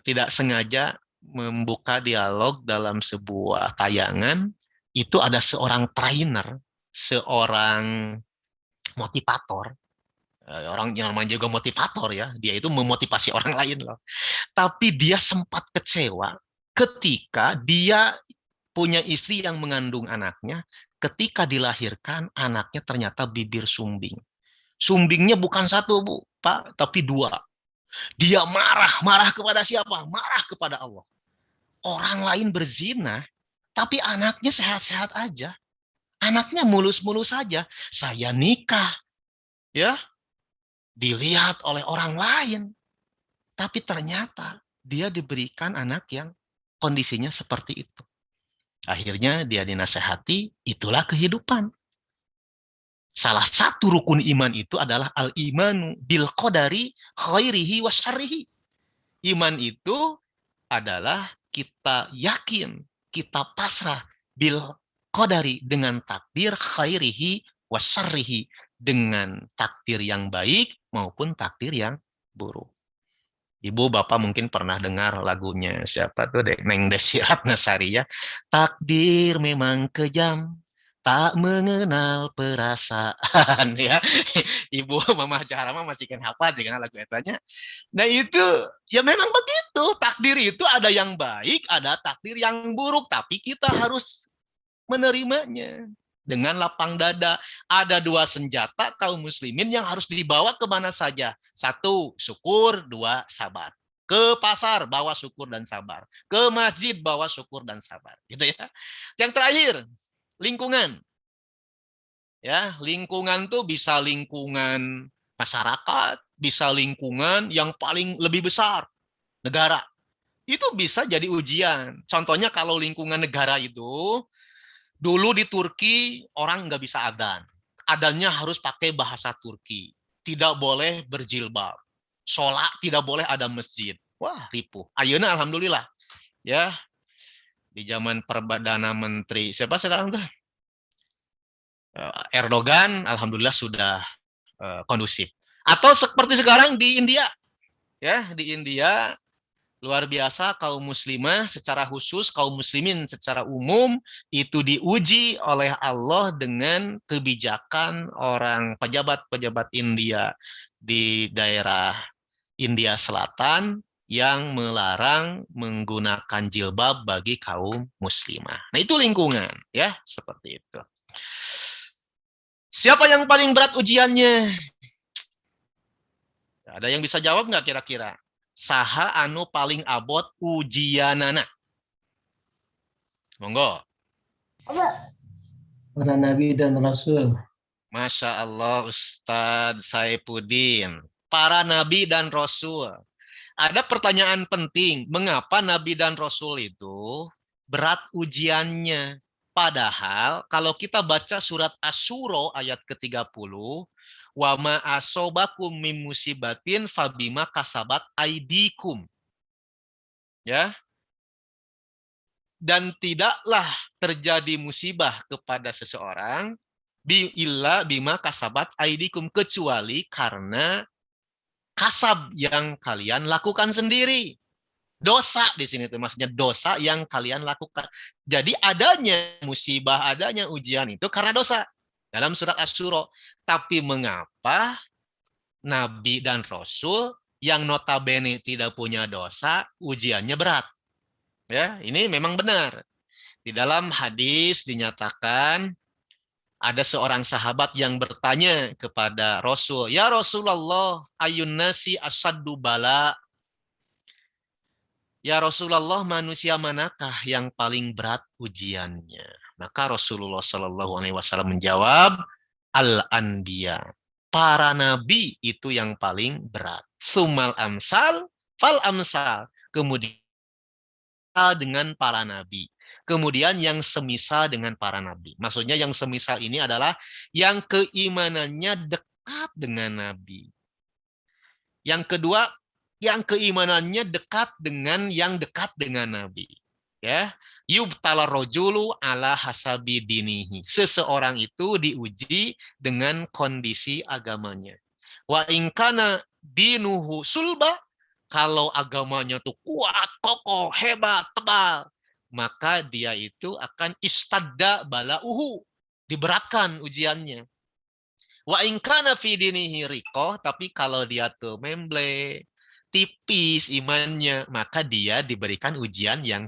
tidak sengaja membuka dialog dalam sebuah tayangan, itu ada seorang trainer, seorang motivator. Orang yang namanya juga motivator ya, dia itu memotivasi orang lain loh. Tapi dia sempat kecewa ketika dia punya istri yang mengandung anaknya, ketika dilahirkan anaknya ternyata bibir sumbing. Sumbingnya bukan satu, Bu, Pak, tapi dua. Dia marah kepada siapa? Marah kepada Allah. Orang lain berzina, tapi anaknya sehat-sehat aja. Anaknya mulus-mulus saja. Saya nikah, ya, dilihat oleh orang lain, tapi ternyata dia diberikan anak yang kondisinya seperti itu. Akhirnya dia dinasehati, itulah kehidupan. Salah satu rukun iman itu adalah al-imanu bil qadari khairihi wa syarrihi. Iman itu adalah kita yakin, kita pasrah bil qadari dengan takdir khairihi wa syarrihi, dengan takdir yang baik maupun takdir yang buruk. Ibu, Bapak mungkin pernah dengar lagunya siapa tuh, Neng Desi Ratnasari ya. Takdir memang kejam, tak mengenal perasaan ya. Ibu Mama Caharama masih kan hafal sih lagu etanya. Nah itu ya memang begitu. Takdir itu ada yang baik, ada takdir yang buruk, tapi kita harus menerimanya dengan lapang dada. Ada dua senjata kaum muslimin yang harus dibawa kemana saja. Satu, syukur. Dua, sabar. Ke pasar, bawa syukur dan sabar. Ke masjid, bawa syukur dan sabar. Gitu ya. Yang terakhir, lingkungan. Ya, lingkungan tuh bisa lingkungan masyarakat, bisa lingkungan yang paling lebih besar, negara. Itu bisa jadi ujian. Contohnya kalau lingkungan negara itu, dulu di Turki orang nggak bisa adzan. Adzannya harus pakai bahasa Turki. Tidak boleh berjilbab. Sholat tidak boleh ada masjid. Wah, ripuh. Ayeuna alhamdulillah. Ya, di zaman Perdana Menteri siapa sekarang tuh? Erdogan, alhamdulillah sudah kondusif. Atau seperti sekarang di India. Ya, di India luar biasa, kaum muslimah secara khusus, kaum muslimin secara umum itu diuji oleh Allah dengan kebijakan orang pejabat-pejabat India di daerah India Selatan yang melarang menggunakan jilbab bagi kaum muslimah. Nah, itu lingkungan ya, seperti itu. Siapa yang paling berat ujiannya? Ada yang bisa jawab nggak kira-kira? Saha anu paling abot ujianana? Monggo. Para nabi dan rasul. Masya Allah, Ustadz Saifuddin. Para nabi dan rasul. Ada pertanyaan penting. Mengapa nabi dan rasul itu berat ujiannya? Padahal kalau kita baca surat Asy-Syura ayat ke-30, wa ma asobakum min musibatin fabima kasabat aidikum. Ya. Dan tidaklah terjadi musibah kepada seseorang illa bima kasabat aidikum, kecuali karena kasab yang kalian lakukan sendiri. Dosa di sini tuh maksudnya dosa yang kalian lakukan. Jadi adanya musibah, adanya ujian itu karena dosa. Dalam surat Asy-Syura. Tapi mengapa Nabi dan Rasul yang notabene tidak punya dosa, ujiannya berat? Ya, ini memang benar. Di dalam hadis dinyatakan ada seorang sahabat yang bertanya kepada Rasul, "Ya Rasulullah, ayun nasi asaddu bala?" Ya Rasulullah, manusia manakah yang paling berat ujiannya? Maka Rasulullah Shallallahu Alaihi Wasallam menjawab, Al-Anbiya. Para nabi itu yang paling berat. Sumal amsal, fal amsal. Kemudian dengan para nabi. Kemudian yang semisal dengan para nabi. Maksudnya yang semisal ini adalah yang keimanannya dekat dengan nabi. Yang kedua, yang keimanannya dekat dengan yang dekat dengan nabi. Ya, yubtala rojulu ala hasabi dinihi. Seseorang itu diuji dengan kondisi agamanya. Wa ingkana dinuhu sulba, kalau agamanya tuh kuat, kokoh, hebat, tebal, maka dia itu akan istadda balauhu, diberatkan ujiannya. Wa ingkana fi dinihi riqah, tapi kalau dia tuh memble, tipis imannya, maka dia diberikan ujian yang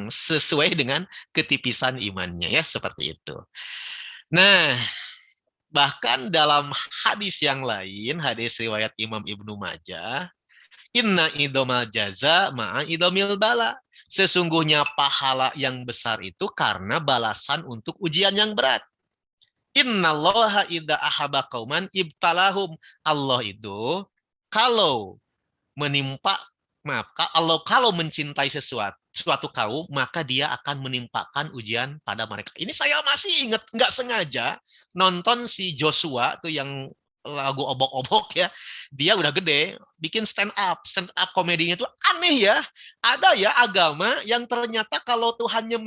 sesuai dengan ketipisan imannya, ya, seperti itu. Nah, bahkan dalam hadis yang lain, hadis riwayat Imam Ibnu Majah, inna idomal jaza ma'a idomil bala. Sesungguhnya pahala yang besar itu karena balasan untuk ujian yang berat. Innallaha idza ahaba qauman ibtalahum. Allah itu kalau menimpa, kalau mencintai suatu kaum, maka dia akan menimpakan ujian pada mereka. Ini saya masih ingat, nggak sengaja nonton si Joshua tuh yang lagu obok-obok, ya. Dia udah gede, bikin stand up komedinya tuh aneh, ya. Ada ya agama yang ternyata kalau Tuhannya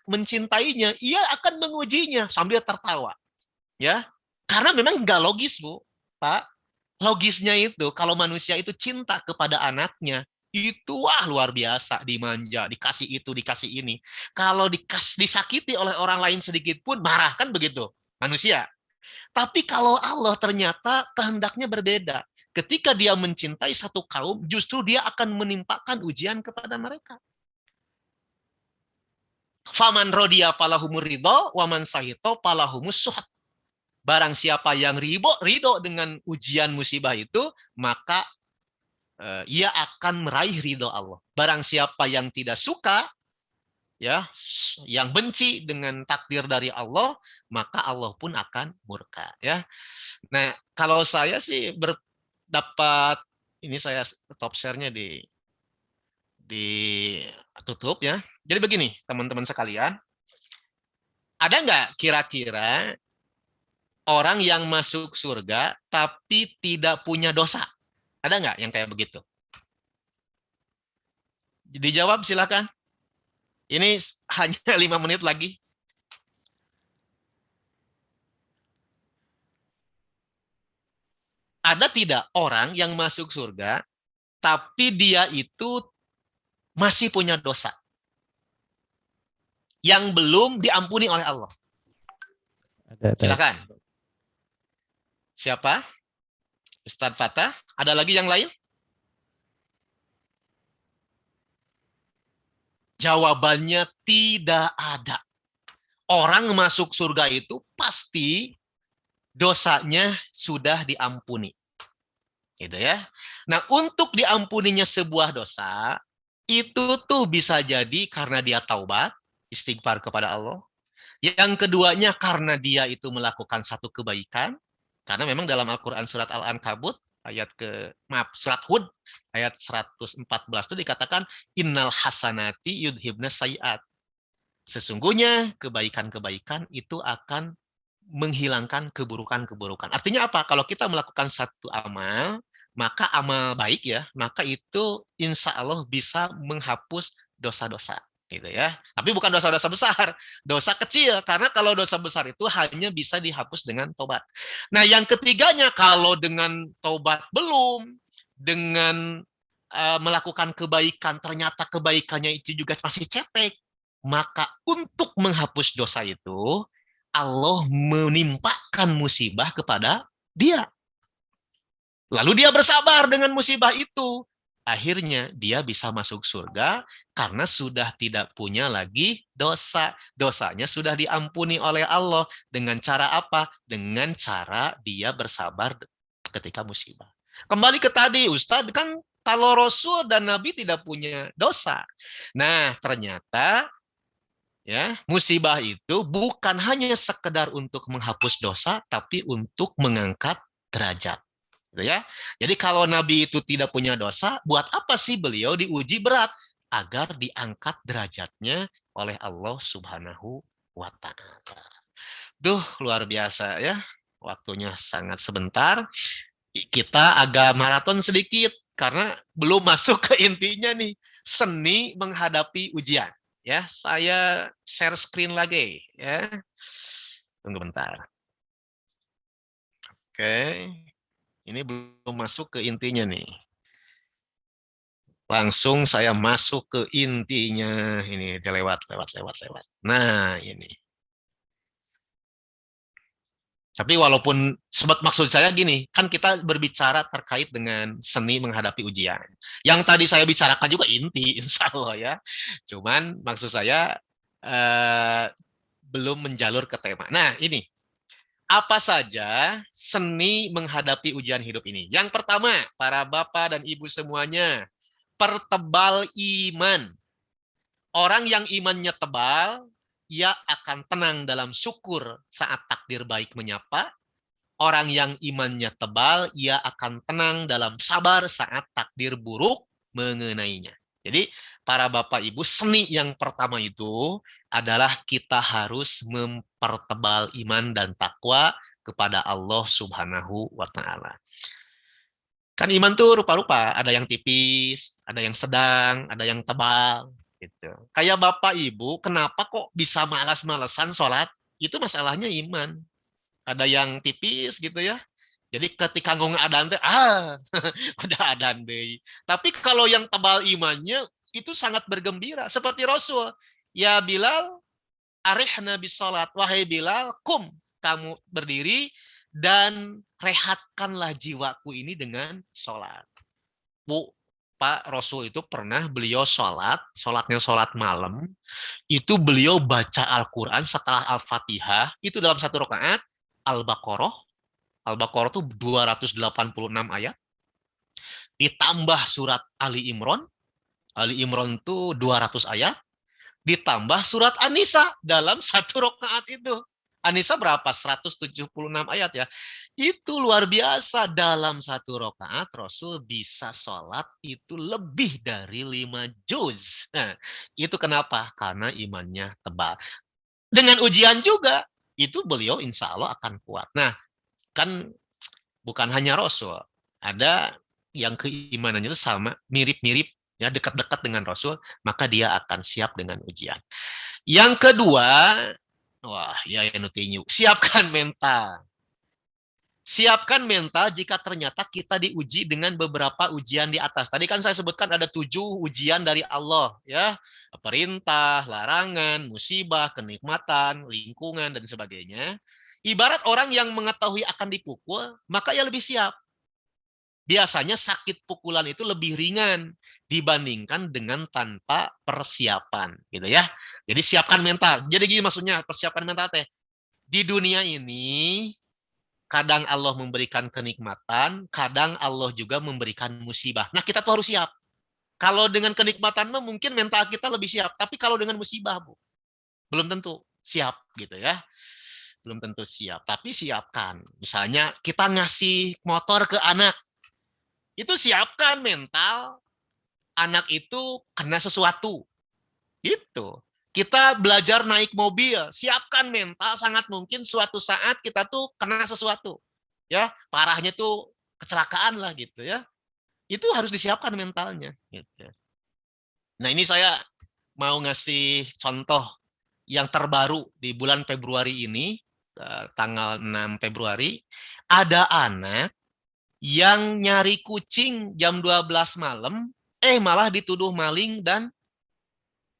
mencintainya, ia akan mengujinya sambil tertawa, ya. Karena memang nggak logis, Bu, Pak. Logisnya itu kalau manusia itu cinta kepada anaknya, itu wah luar biasa, dimanja, dikasih itu, dikasih ini. Kalau disakiti oleh orang lain sedikit pun marah, kan begitu manusia. Tapi kalau Allah ternyata kehendaknya berbeda. Ketika dia mencintai satu kaum, justru dia akan menimpakan ujian kepada mereka. Faman rodiya palahumur ridho, waman sahito palahumus suhat. Barang siapa yang ridho dengan ujian musibah itu, maka ia akan meraih ridho Allah. Barang siapa yang tidak suka, ya, yang benci dengan takdir dari Allah, maka Allah pun akan murka, ya. Nah, kalau saya sih dapat ini, saya top share-nya ditutup, ya. Jadi begini, teman-teman sekalian, ada nggak kira-kira orang yang masuk surga tapi tidak punya dosa? Ada nggak yang kayak begitu? Dijawab silakan. Ini hanya 5 menit lagi. Ada tidak orang yang masuk surga, tapi dia itu masih punya dosa yang belum diampuni oleh Allah? Ada. Silakan. Siapa? Ustadz Fatah. Ada lagi yang lain? Jawabannya tidak ada. Orang masuk surga itu pasti dosanya sudah diampuni. Gitu, ya. Nah, untuk diampuninya sebuah dosa, itu tuh bisa jadi karena dia taubat, istighfar kepada Allah. Yang keduanya karena dia itu melakukan satu kebaikan. Karena memang dalam Al-Quran surat Al-Ankabut, surat Hud ayat 114 itu dikatakan innal hasanati yudhibna sayiat. Sesungguhnya kebaikan-kebaikan itu akan menghilangkan keburukan-keburukan. Artinya apa? Kalau kita melakukan satu amal, maka amal baik, ya, maka itu insya Allah bisa menghapus dosa-dosa. Gitu, ya. Tapi bukan dosa-dosa besar, dosa kecil, karena kalau dosa besar itu hanya bisa dihapus dengan tobat. Nah, yang ketiganya, kalau dengan tobat belum, dengan melakukan kebaikan, ternyata kebaikannya itu juga masih cetek, maka untuk menghapus dosa itu, Allah menimpakan musibah kepada dia. Lalu dia bersabar dengan musibah itu. Akhirnya dia bisa masuk surga karena sudah tidak punya lagi dosa. Dosanya sudah diampuni oleh Allah. Dengan cara apa? Dengan cara dia bersabar ketika musibah. Kembali ke tadi, Ustadz, kan kalau Rasul dan Nabi tidak punya dosa. Nah, ternyata ya, musibah itu bukan hanya sekedar untuk menghapus dosa, tapi untuk mengangkat derajat. Gitu ya. Jadi kalau Nabi itu tidak punya dosa, buat apa sih beliau diuji berat? Agar diangkat derajatnya oleh Allah Subhanahu wa Ta'ala. Duh, luar biasa ya. Waktunya sangat sebentar. Kita agak maraton sedikit karena belum masuk ke intinya nih. Seni menghadapi ujian. Ya, saya share screen lagi ya. Tunggu bentar. Oke. Ini belum masuk ke intinya nih. Langsung saya masuk ke intinya. Ini udah lewat. Nah, ini. Tapi walaupun sebab maksud saya gini, kan kita berbicara terkait dengan seni menghadapi ujian. Yang tadi saya bicarakan juga inti, insya Allah ya. Cuman maksud saya belum menjalur ke tema. Nah, ini. Apa saja seni menghadapi ujian hidup ini? Yang pertama, para bapak dan ibu semuanya, pertebal iman. Orang yang imannya tebal, ia akan tenang dalam syukur saat takdir baik menyapa. Orang yang imannya tebal, ia akan tenang dalam sabar saat takdir buruk mengenainya. Jadi, para bapak ibu, seni yang pertama itu adalah kita harus mempertebal iman dan takwa kepada Allah Subhanahu wa Ta'ala. Kan iman tuh rupa-rupa, ada yang tipis, ada yang sedang, ada yang tebal. Gitu. Kayak bapak ibu, kenapa kok bisa malas-malesan sholat? Itu masalahnya iman. Ada yang tipis gitu ya. Jadi ketika ngomong adan teh, udah adan deh. Tapi kalau yang tebal imannya itu sangat bergembira. Seperti Rasul. Ya Bilal, arihna bis salat. Wahai Bilal, kum. Kamu berdiri dan rehatkanlah jiwaku ini dengan sholat. Bu, Pak Rasul itu pernah beliau sholatnya sholat malam. Itu beliau baca Al-Quran setelah Al-Fatihah. Itu dalam satu rakaat. Al-Baqarah itu 286 ayat. Ditambah surat Ali Imran. Ali Imran itu 200 ayat. Ditambah surat An-Nisa dalam satu rakaat itu. An-Nisa berapa? 176 ayat ya. Itu luar biasa. Dalam satu rakaat Rasul bisa sholat itu lebih dari 5 juz. Nah, itu kenapa? Karena imannya tebal. Dengan ujian juga, itu beliau insya Allah akan kuat. Nah, kan bukan hanya Rasul, ada yang keimanannya itu sama, mirip-mirip, ya dekat-dekat dengan Rasul, maka dia akan siap dengan ujian. Yang kedua, wah, ya nutinyu, siapkan mental. Siapkan mental jika ternyata kita diuji dengan beberapa ujian di atas. Tadi kan saya sebutkan ada 7 ujian dari Allah, ya. Perintah, larangan, musibah, kenikmatan, lingkungan, dan sebagainya. Ibarat orang yang mengetahui akan dipukul, maka ia lebih siap. Biasanya sakit pukulan itu lebih ringan dibandingkan dengan tanpa persiapan, gitu ya. Jadi siapkan mental. Jadi gini maksudnya, persiapkan mental teh. Di dunia ini kadang Allah memberikan kenikmatan, kadang Allah juga memberikan musibah. Nah, kita tuh harus siap. Kalau dengan kenikmatan mungkin mental kita lebih siap, tapi kalau dengan musibah, Bu, belum tentu siap gitu ya. Belum tentu siap, tapi siapkan. Misalnya kita ngasih motor ke anak. Itu siapkan mental anak itu kena sesuatu. Gitu. Kita belajar naik mobil, siapkan mental, sangat mungkin suatu saat kita tuh kena sesuatu. Ya, parahnya tuh kecelakaan lah gitu ya. Itu harus disiapkan mentalnya gitu. Nah, ini saya mau ngasih contoh yang terbaru di bulan Februari ini, tanggal 6 Februari, ada anak yang nyari kucing jam 12 malam, malah dituduh maling dan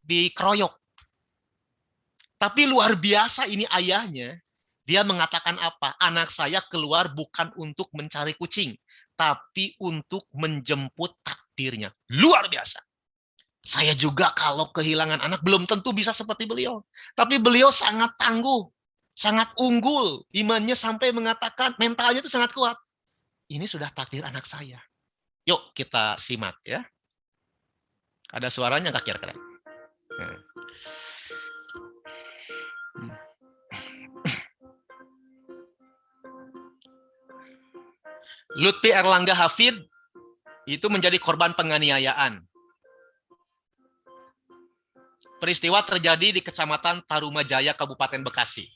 dikeroyok. Tapi luar biasa ini ayahnya. Dia mengatakan apa? Anak saya keluar bukan untuk mencari kucing, tapi untuk menjemput takdir. takdirnya. Luar biasa. Saya juga kalau kehilangan anak belum tentu bisa seperti beliau. Tapi beliau sangat tangguh, sangat unggul. Imannya sampai mengatakan, mentalnya itu sangat kuat. Ini sudah takdir anak saya. Yuk kita simak ya. Ada suaranya nggak kira-kira? Lutfi Erlangga Hafid itu menjadi korban penganiayaan. Peristiwa terjadi di Kecamatan Tarumajaya, Kabupaten Bekasi.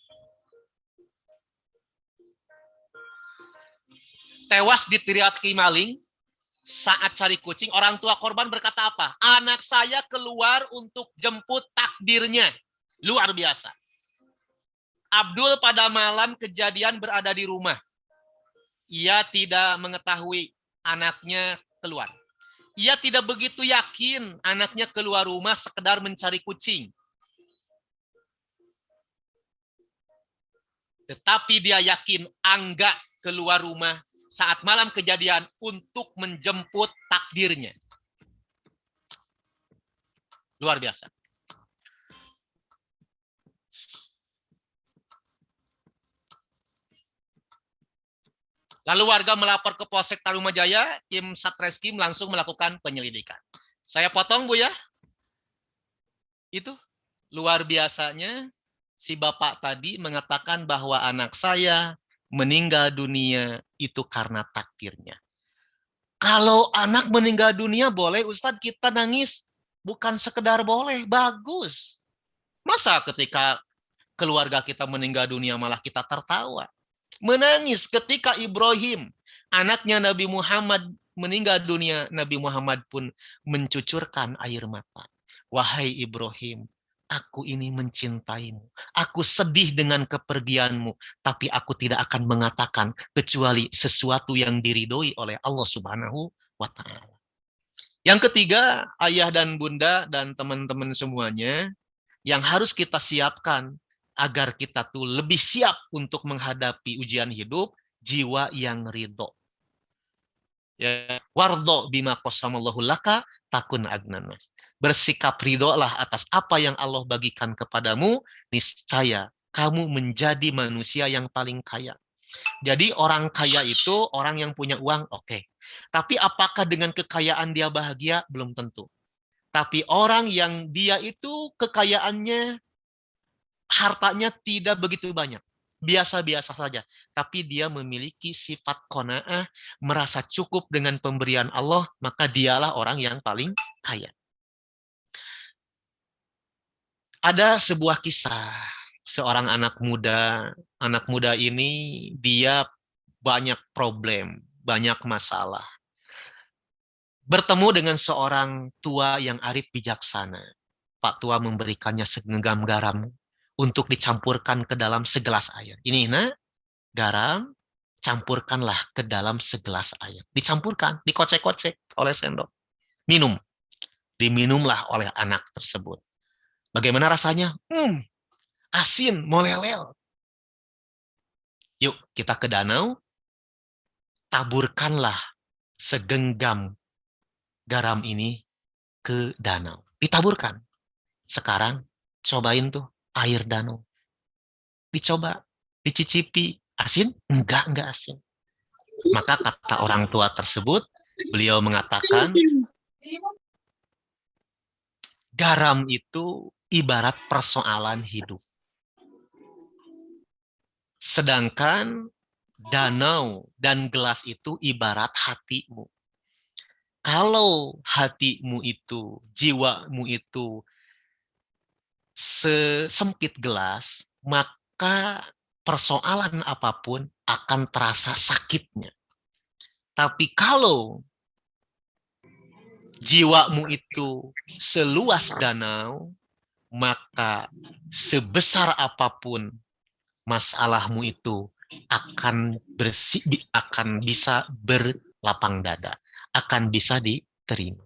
Tewas diteriaki maling saat cari kucing. Orang tua korban berkata apa? Anak saya keluar untuk jemput takdirnya. Luar biasa. Abdul pada malam kejadian berada di rumah. Ia tidak mengetahui anaknya keluar. Ia tidak begitu yakin anaknya keluar rumah sekedar mencari kucing. Tetapi dia yakin Angga keluar rumah saat malam kejadian untuk menjemput takdirnya. Luar biasa. Lalu warga melapor ke Polsek Tarumajaya, tim Satreskrim langsung melakukan penyelidikan. Saya potong, Bu ya. Itu luar biasanya si bapak tadi mengatakan bahwa anak saya meninggal dunia itu karena takdirnya. Kalau anak meninggal dunia boleh, Ustadz, kita nangis. Bukan sekedar boleh, bagus. Masa ketika keluarga kita meninggal dunia malah kita tertawa? Menangis ketika Ibrahim, anaknya Nabi Muhammad, meninggal dunia, Nabi Muhammad pun mencucurkan air mata. Wahai Ibrahim, aku ini mencintaimu. Aku sedih dengan kepergianmu, tapi aku tidak akan mengatakan kecuali sesuatu yang diridhoi oleh Allah Subhanahu wa Ta'ala. Yang ketiga, ayah dan bunda dan teman-teman semuanya, yang harus kita siapkan agar kita tuh lebih siap untuk menghadapi ujian hidup, jiwa yang ridho. Ya, wardo bima qasamallahu laka takun agnanas. Bersikap ridholah atas apa yang Allah bagikan kepadamu, niscaya kamu menjadi manusia yang paling kaya. Jadi orang kaya itu orang yang punya uang, oke. Tapi apakah dengan kekayaan dia bahagia? Belum tentu. Tapi orang yang dia itu kekayaannya, hartanya tidak begitu banyak, biasa-biasa saja, tapi dia memiliki sifat qanaah, merasa cukup dengan pemberian Allah, maka dialah orang yang paling kaya. Ada sebuah kisah, seorang anak muda ini dia banyak problem, banyak masalah. Bertemu dengan seorang tua yang arif bijaksana. Pak tua memberikannya segenggam garam untuk dicampurkan ke dalam segelas air. Ini garam, campurkanlah ke dalam segelas air. Dicampurkan, dikocek-kocek oleh sendok. Minum. Diminumlah oleh anak tersebut. Bagaimana rasanya? Asin, molelel. Yuk, kita ke danau. Taburkanlah segenggam garam ini ke danau. Ditaburkan. Sekarang, cobain tuh air danau. Dicoba, dicicipi. Asin? Enggak asin. Maka kata orang tua tersebut, beliau mengatakan, garam itu ibarat persoalan hidup. Sedangkan danau dan gelas itu ibarat hatimu. Kalau hatimu itu, jiwamu itu sesempit gelas, maka persoalan apapun akan terasa sakitnya. Tapi kalau jiwamu itu seluas danau, maka sebesar apapun masalahmu itu akan bisa berlapang dada, akan bisa diterima.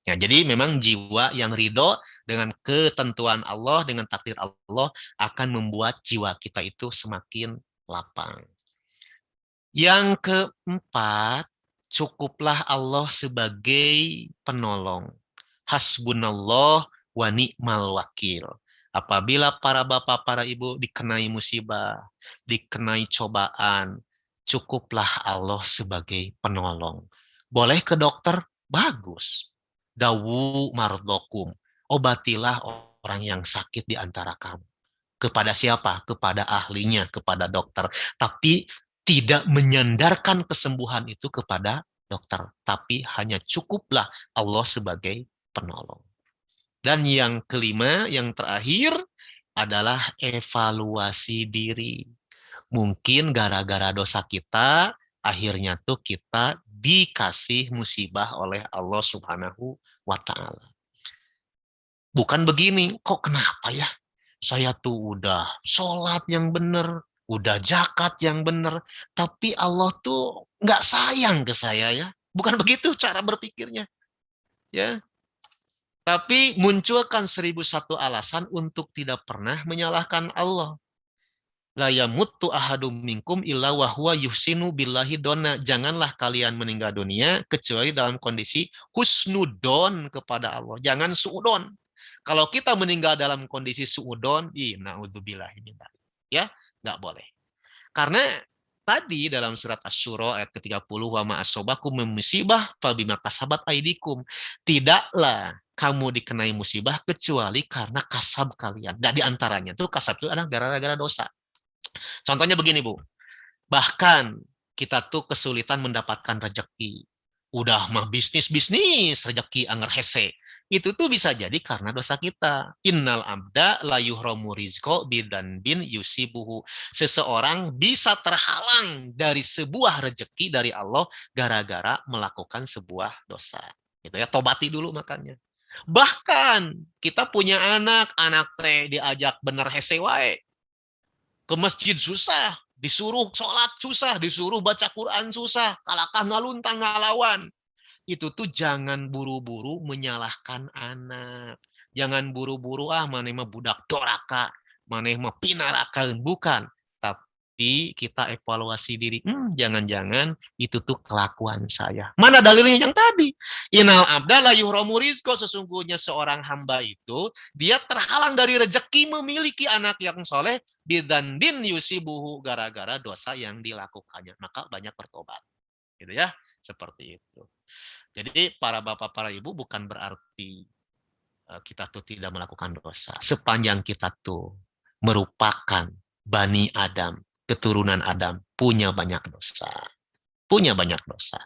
Ya, jadi memang jiwa yang ridho dengan ketentuan Allah, dengan takdir Allah, akan membuat jiwa kita itu semakin lapang. Yang keempat, cukuplah Allah sebagai penolong. Hasbunallah wa ni'mal wakil. Apabila para bapak, para ibu dikenai musibah, dikenai cobaan, cukuplah Allah sebagai penolong. Boleh ke dokter? Bagus. Dawu mardokum. Obatilah orang yang sakit di antara kamu. Kepada siapa? Kepada ahlinya, kepada dokter. Tapi tidak menyandarkan kesembuhan itu kepada dokter. Tapi hanya cukuplah Allah sebagai penolong. Dan yang kelima, yang terakhir adalah evaluasi diri. Mungkin gara-gara dosa kita, akhirnya tuh kita dikasih musibah oleh Allah Subhanahu wa Ta'ala. Bukan begini, kok kenapa ya? Saya tuh udah sholat yang benar, udah zakat yang benar, tapi Allah tuh nggak sayang ke saya ya. Bukan begitu cara berpikirnya. Ya. Tapi munculkan 1001 alasan untuk tidak pernah menyalahkan Allah. La yamuttu ahadum minkum illa wa huwa yuhsinu billahi dona. Janganlah kalian meninggal dunia kecuali dalam kondisi husnudon kepada Allah. Jangan suudon. Kalau kita meninggal dalam kondisi suudon, na'udzubillah ini. Ya, nggak boleh. Karena tadi dalam surat Asy-Syura ayat ke-30, wa ma asobakum min musibah fa bima kasabat aydikum. Tidaklah kamu dikenai musibah kecuali karena kasab kalian. Nggak diantaranya. Itu kasab itu adalah gara-gara dosa. Contohnya begini, Bu. Bahkan kita tuh kesulitan mendapatkan rezeki. Udah mah bisnis rezeki anger hese. Itu tuh bisa jadi karena dosa kita. Innal abda la yuhramu rizqo bidzanbin yusibuhu. Seseorang bisa terhalang dari sebuah rezeki dari Allah gara-gara melakukan sebuah dosa. Gitu ya, tobati dulu makanya. Bahkan kita punya anak teh diajak bener hese wae. Ke masjid susah, disuruh sholat susah, disuruh baca Quran susah, kalakah ngaluntang ngalawan. Itu tuh jangan buru-buru menyalahkan anak. Jangan buru-buru maneh mah budak doraka, maneh mah pinarakaeun, bukan. Tapi kita evaluasi diri, jangan-jangan itu tuh kelakuan saya. Mana dalilnya yang tadi? Innal abda la yuhramu rizqo, sesungguhnya seorang hamba itu dia terhalang dari rezeki memiliki anak yang soleh bidzanbin yusibuhu, gara-gara dosa yang dilakukannya. Maka banyak bertobat. Gitu ya, seperti itu. Jadi para bapak, para ibu bukan berarti kita tuh tidak melakukan dosa. Sepanjang kita tuh merupakan Bani Adam, keturunan Adam, punya banyak dosa. Punya banyak dosa.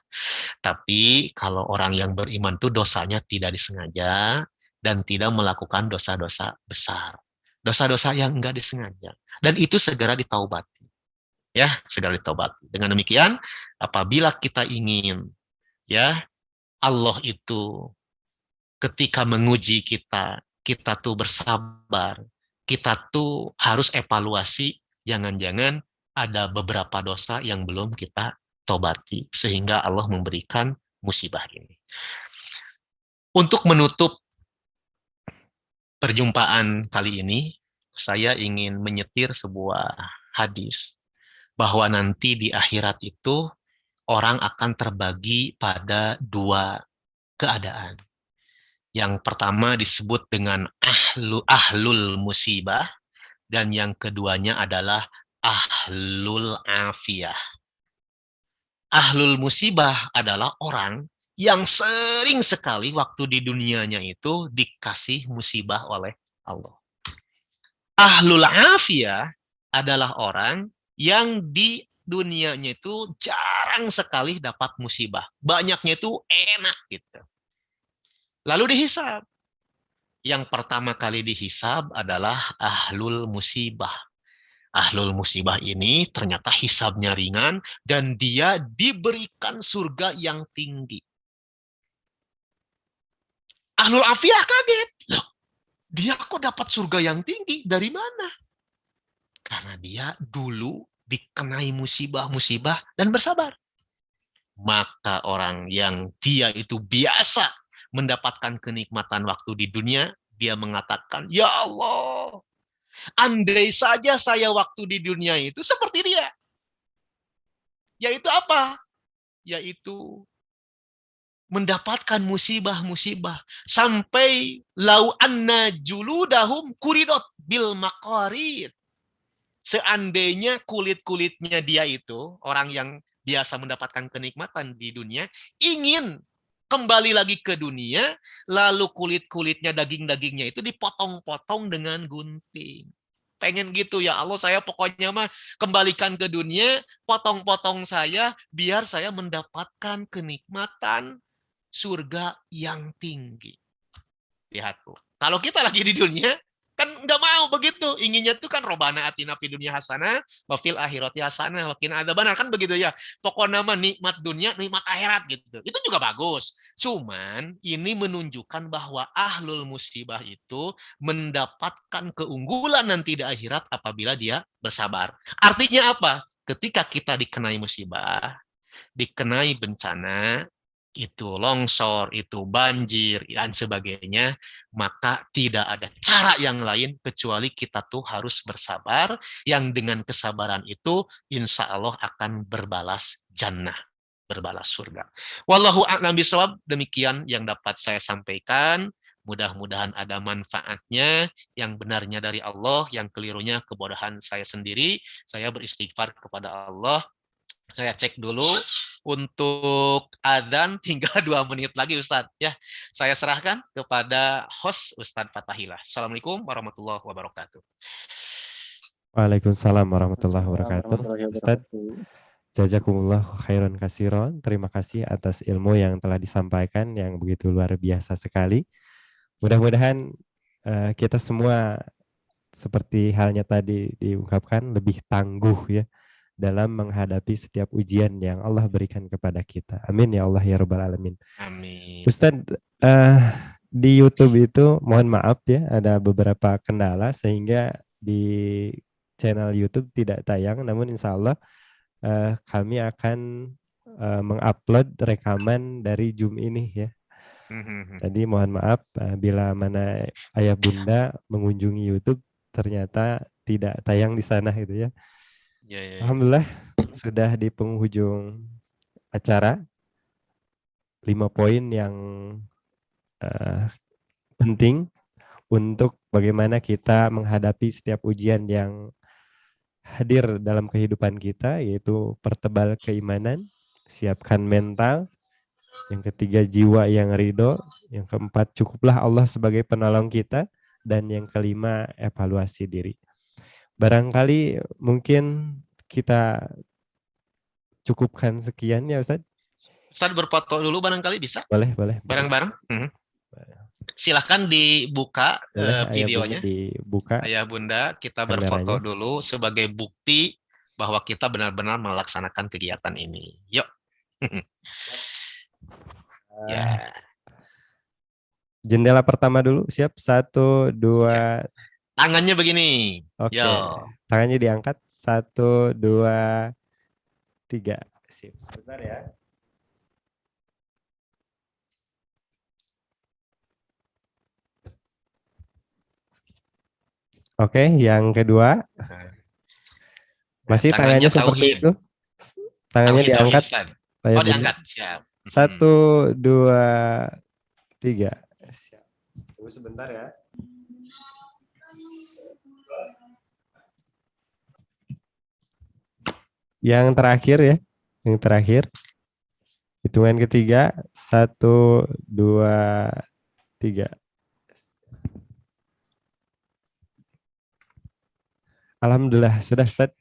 Tapi kalau orang yang beriman tuh dosanya tidak disengaja dan tidak melakukan dosa-dosa besar. Dosa-dosa yang enggak disengaja. Dan itu segera ditaubati. Ya, segera ditaubati. Dengan demikian, apabila kita ingin ya Allah itu ketika menguji kita, kita tuh bersabar, kita tuh harus evaluasi, jangan-jangan ada beberapa dosa yang belum kita tobati, sehingga Allah memberikan musibah ini. Untuk menutup perjumpaan kali ini, saya ingin menyetir sebuah hadis, bahwa nanti di akhirat itu, orang akan terbagi pada dua keadaan. Yang pertama disebut dengan ahlul musibah, dan yang keduanya adalah ahlul afiyah. Ahlul musibah adalah orang yang sering sekali waktu di dunianya itu dikasih musibah oleh Allah. Ahlul afiyah adalah orang yang di dunianya itu jarang sekali dapat musibah. Banyaknya itu enak gitu. Lalu dihisab. Yang pertama kali dihisab adalah ahlul musibah. Ahlul musibah ini ternyata hisabnya ringan dan dia diberikan surga yang tinggi. Ahlul afiyah kaget. Loh, dia kok dapat surga yang tinggi? Dari mana? Karena dia dulu dikenai musibah-musibah dan bersabar. Maka orang yang dia itu biasa mendapatkan kenikmatan waktu di dunia, dia mengatakan, ya Allah, andai saja saya waktu di dunia itu seperti dia. Yaitu apa? Yaitu mendapatkan musibah-musibah sampai lau anna juludahum kuridot bil maqarid. Seandainya kulit-kulitnya dia itu, orang yang biasa mendapatkan kenikmatan di dunia, ingin kembali lagi ke dunia, lalu kulit-kulitnya, daging-dagingnya itu dipotong-potong dengan gunting. Pengen gitu, ya Allah, saya pokoknya mah kembalikan ke dunia, potong-potong saya, biar saya mendapatkan kenikmatan surga yang tinggi. Lihat tuh. Kalau kita lagi di dunia, kan nggak mau begitu. Inginnya tuh kan robana atina fi dunya hasanah, wa fil akhirati hasanah, wa qina adzabannar, kan begitu ya. Pokoknya mah nikmat dunia, nikmat akhirat gitu. Itu juga bagus. Cuman ini menunjukkan bahwa ahlul musibah itu mendapatkan keunggulan nanti di akhirat apabila dia bersabar. Artinya apa? Ketika kita dikenai musibah, dikenai bencana, itu longsor, itu banjir, dan sebagainya, maka tidak ada cara yang lain kecuali kita tuh harus bersabar, yang dengan kesabaran itu insya Allah akan berbalas jannah, berbalas surga. Wallahu a'lam bishawab, demikian yang dapat saya sampaikan. Mudah-mudahan ada manfaatnya, yang benarnya dari Allah, yang kelirunya kebodohan saya sendiri. Saya beristighfar kepada Allah. Saya cek dulu untuk adzan tinggal 2 menit lagi Ustadz. Ya, saya serahkan kepada host Ustadz Fatahillah. Assalamualaikum warahmatullahi wabarakatuh. Waalaikumsalam warahmatullahi wabarakatuh. Ustadz, jazakumullah khairan kasiron. Terima kasih atas ilmu yang telah disampaikan yang begitu luar biasa sekali. Mudah-mudahan kita semua seperti halnya tadi diungkapkan lebih tangguh ya dalam menghadapi setiap ujian yang Allah berikan kepada kita. Amin ya Allah ya Rabbal Alamin. Amin. Ustadz, di YouTube itu mohon maaf ya ada beberapa kendala sehingga di channel YouTube tidak tayang. Namun insya Allah kami akan mengupload rekaman dari Zoom ini ya. Tadi mohon maaf bila mana ayah bunda mengunjungi YouTube ternyata tidak tayang di sana gitu ya. Alhamdulillah sudah di penghujung acara 5 poin yang penting untuk bagaimana kita menghadapi setiap ujian yang hadir dalam kehidupan kita, yaitu pertebal keimanan, siapkan mental, yang ketiga jiwa yang ridho, yang keempat cukuplah Allah sebagai penolong kita, dan yang kelima evaluasi diri. Barangkali mungkin kita cukupkan sekian ya Ustadz. Ustadz berfoto dulu barangkali bisa? Boleh. Bareng-bareng. Silahkan dibuka videonya. Dibuka. Ayah bunda, kita berfoto dulu sebagai bukti bahwa kita benar-benar melaksanakan kegiatan ini. Yuk. Ya. Jendela pertama dulu, siap? 1, 2. Tangannya begini. Oke. Yo. Tangannya diangkat. 1, 2, 3. Sip. Sebentar ya. Oke, yang kedua. Masih tangannya seperti itu. Tangannya diangkat. Oh, diangkat. Siap. 1, 2, 3. Siap. Tunggu sebentar ya. Yang terakhir ya. Yang terakhir. Hitungan ketiga. 1, 2, 3. Alhamdulillah sudah Ustaz.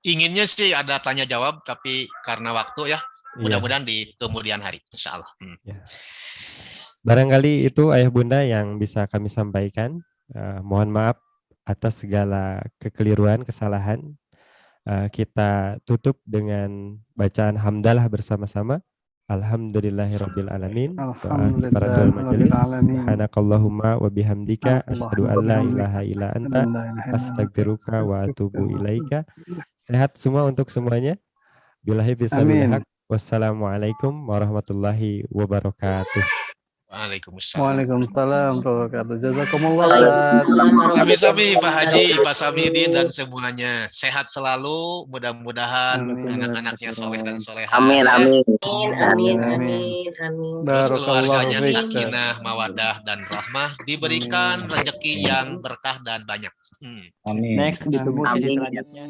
Inginnya sih ada tanya jawab, tapi karena waktu ya, mudah-mudahan di kemudian hari, insya Allah. Ya. Barangkali itu ayah bunda yang bisa kami sampaikan. Mohon maaf atas segala kekeliruan, kesalahan. Kita tutup dengan bacaan hamdalah bersama-sama. Alhamdulillahirabbil alamin. Subhanakallahumma wa bihamdika asyhadu an la ilaha illa anta astaghfiruka wa atubu ilaika. Sehat semua untuk semuanya. Billahi bisabil haq. Wassalamualaikum warahmatullahi wabarakatuh. Waalaikumsalam. Waalaikumsalam warahmatullahi wabarakatuh. Jazakumullah. Sami-sami Pak Haji, Pak Samidin dan semuanya sehat selalu. Mudah-mudahan anak-anaknya soleh dan soleha. Amin, amin. Amin, amin, amin. Terus keluarganya Barakallahu fiik. sakinah, mawaddah dan rahmah, diberikan rezeki yang berkah dan banyak. Amin. Next ditunggu sesi Amin. selanjutnya.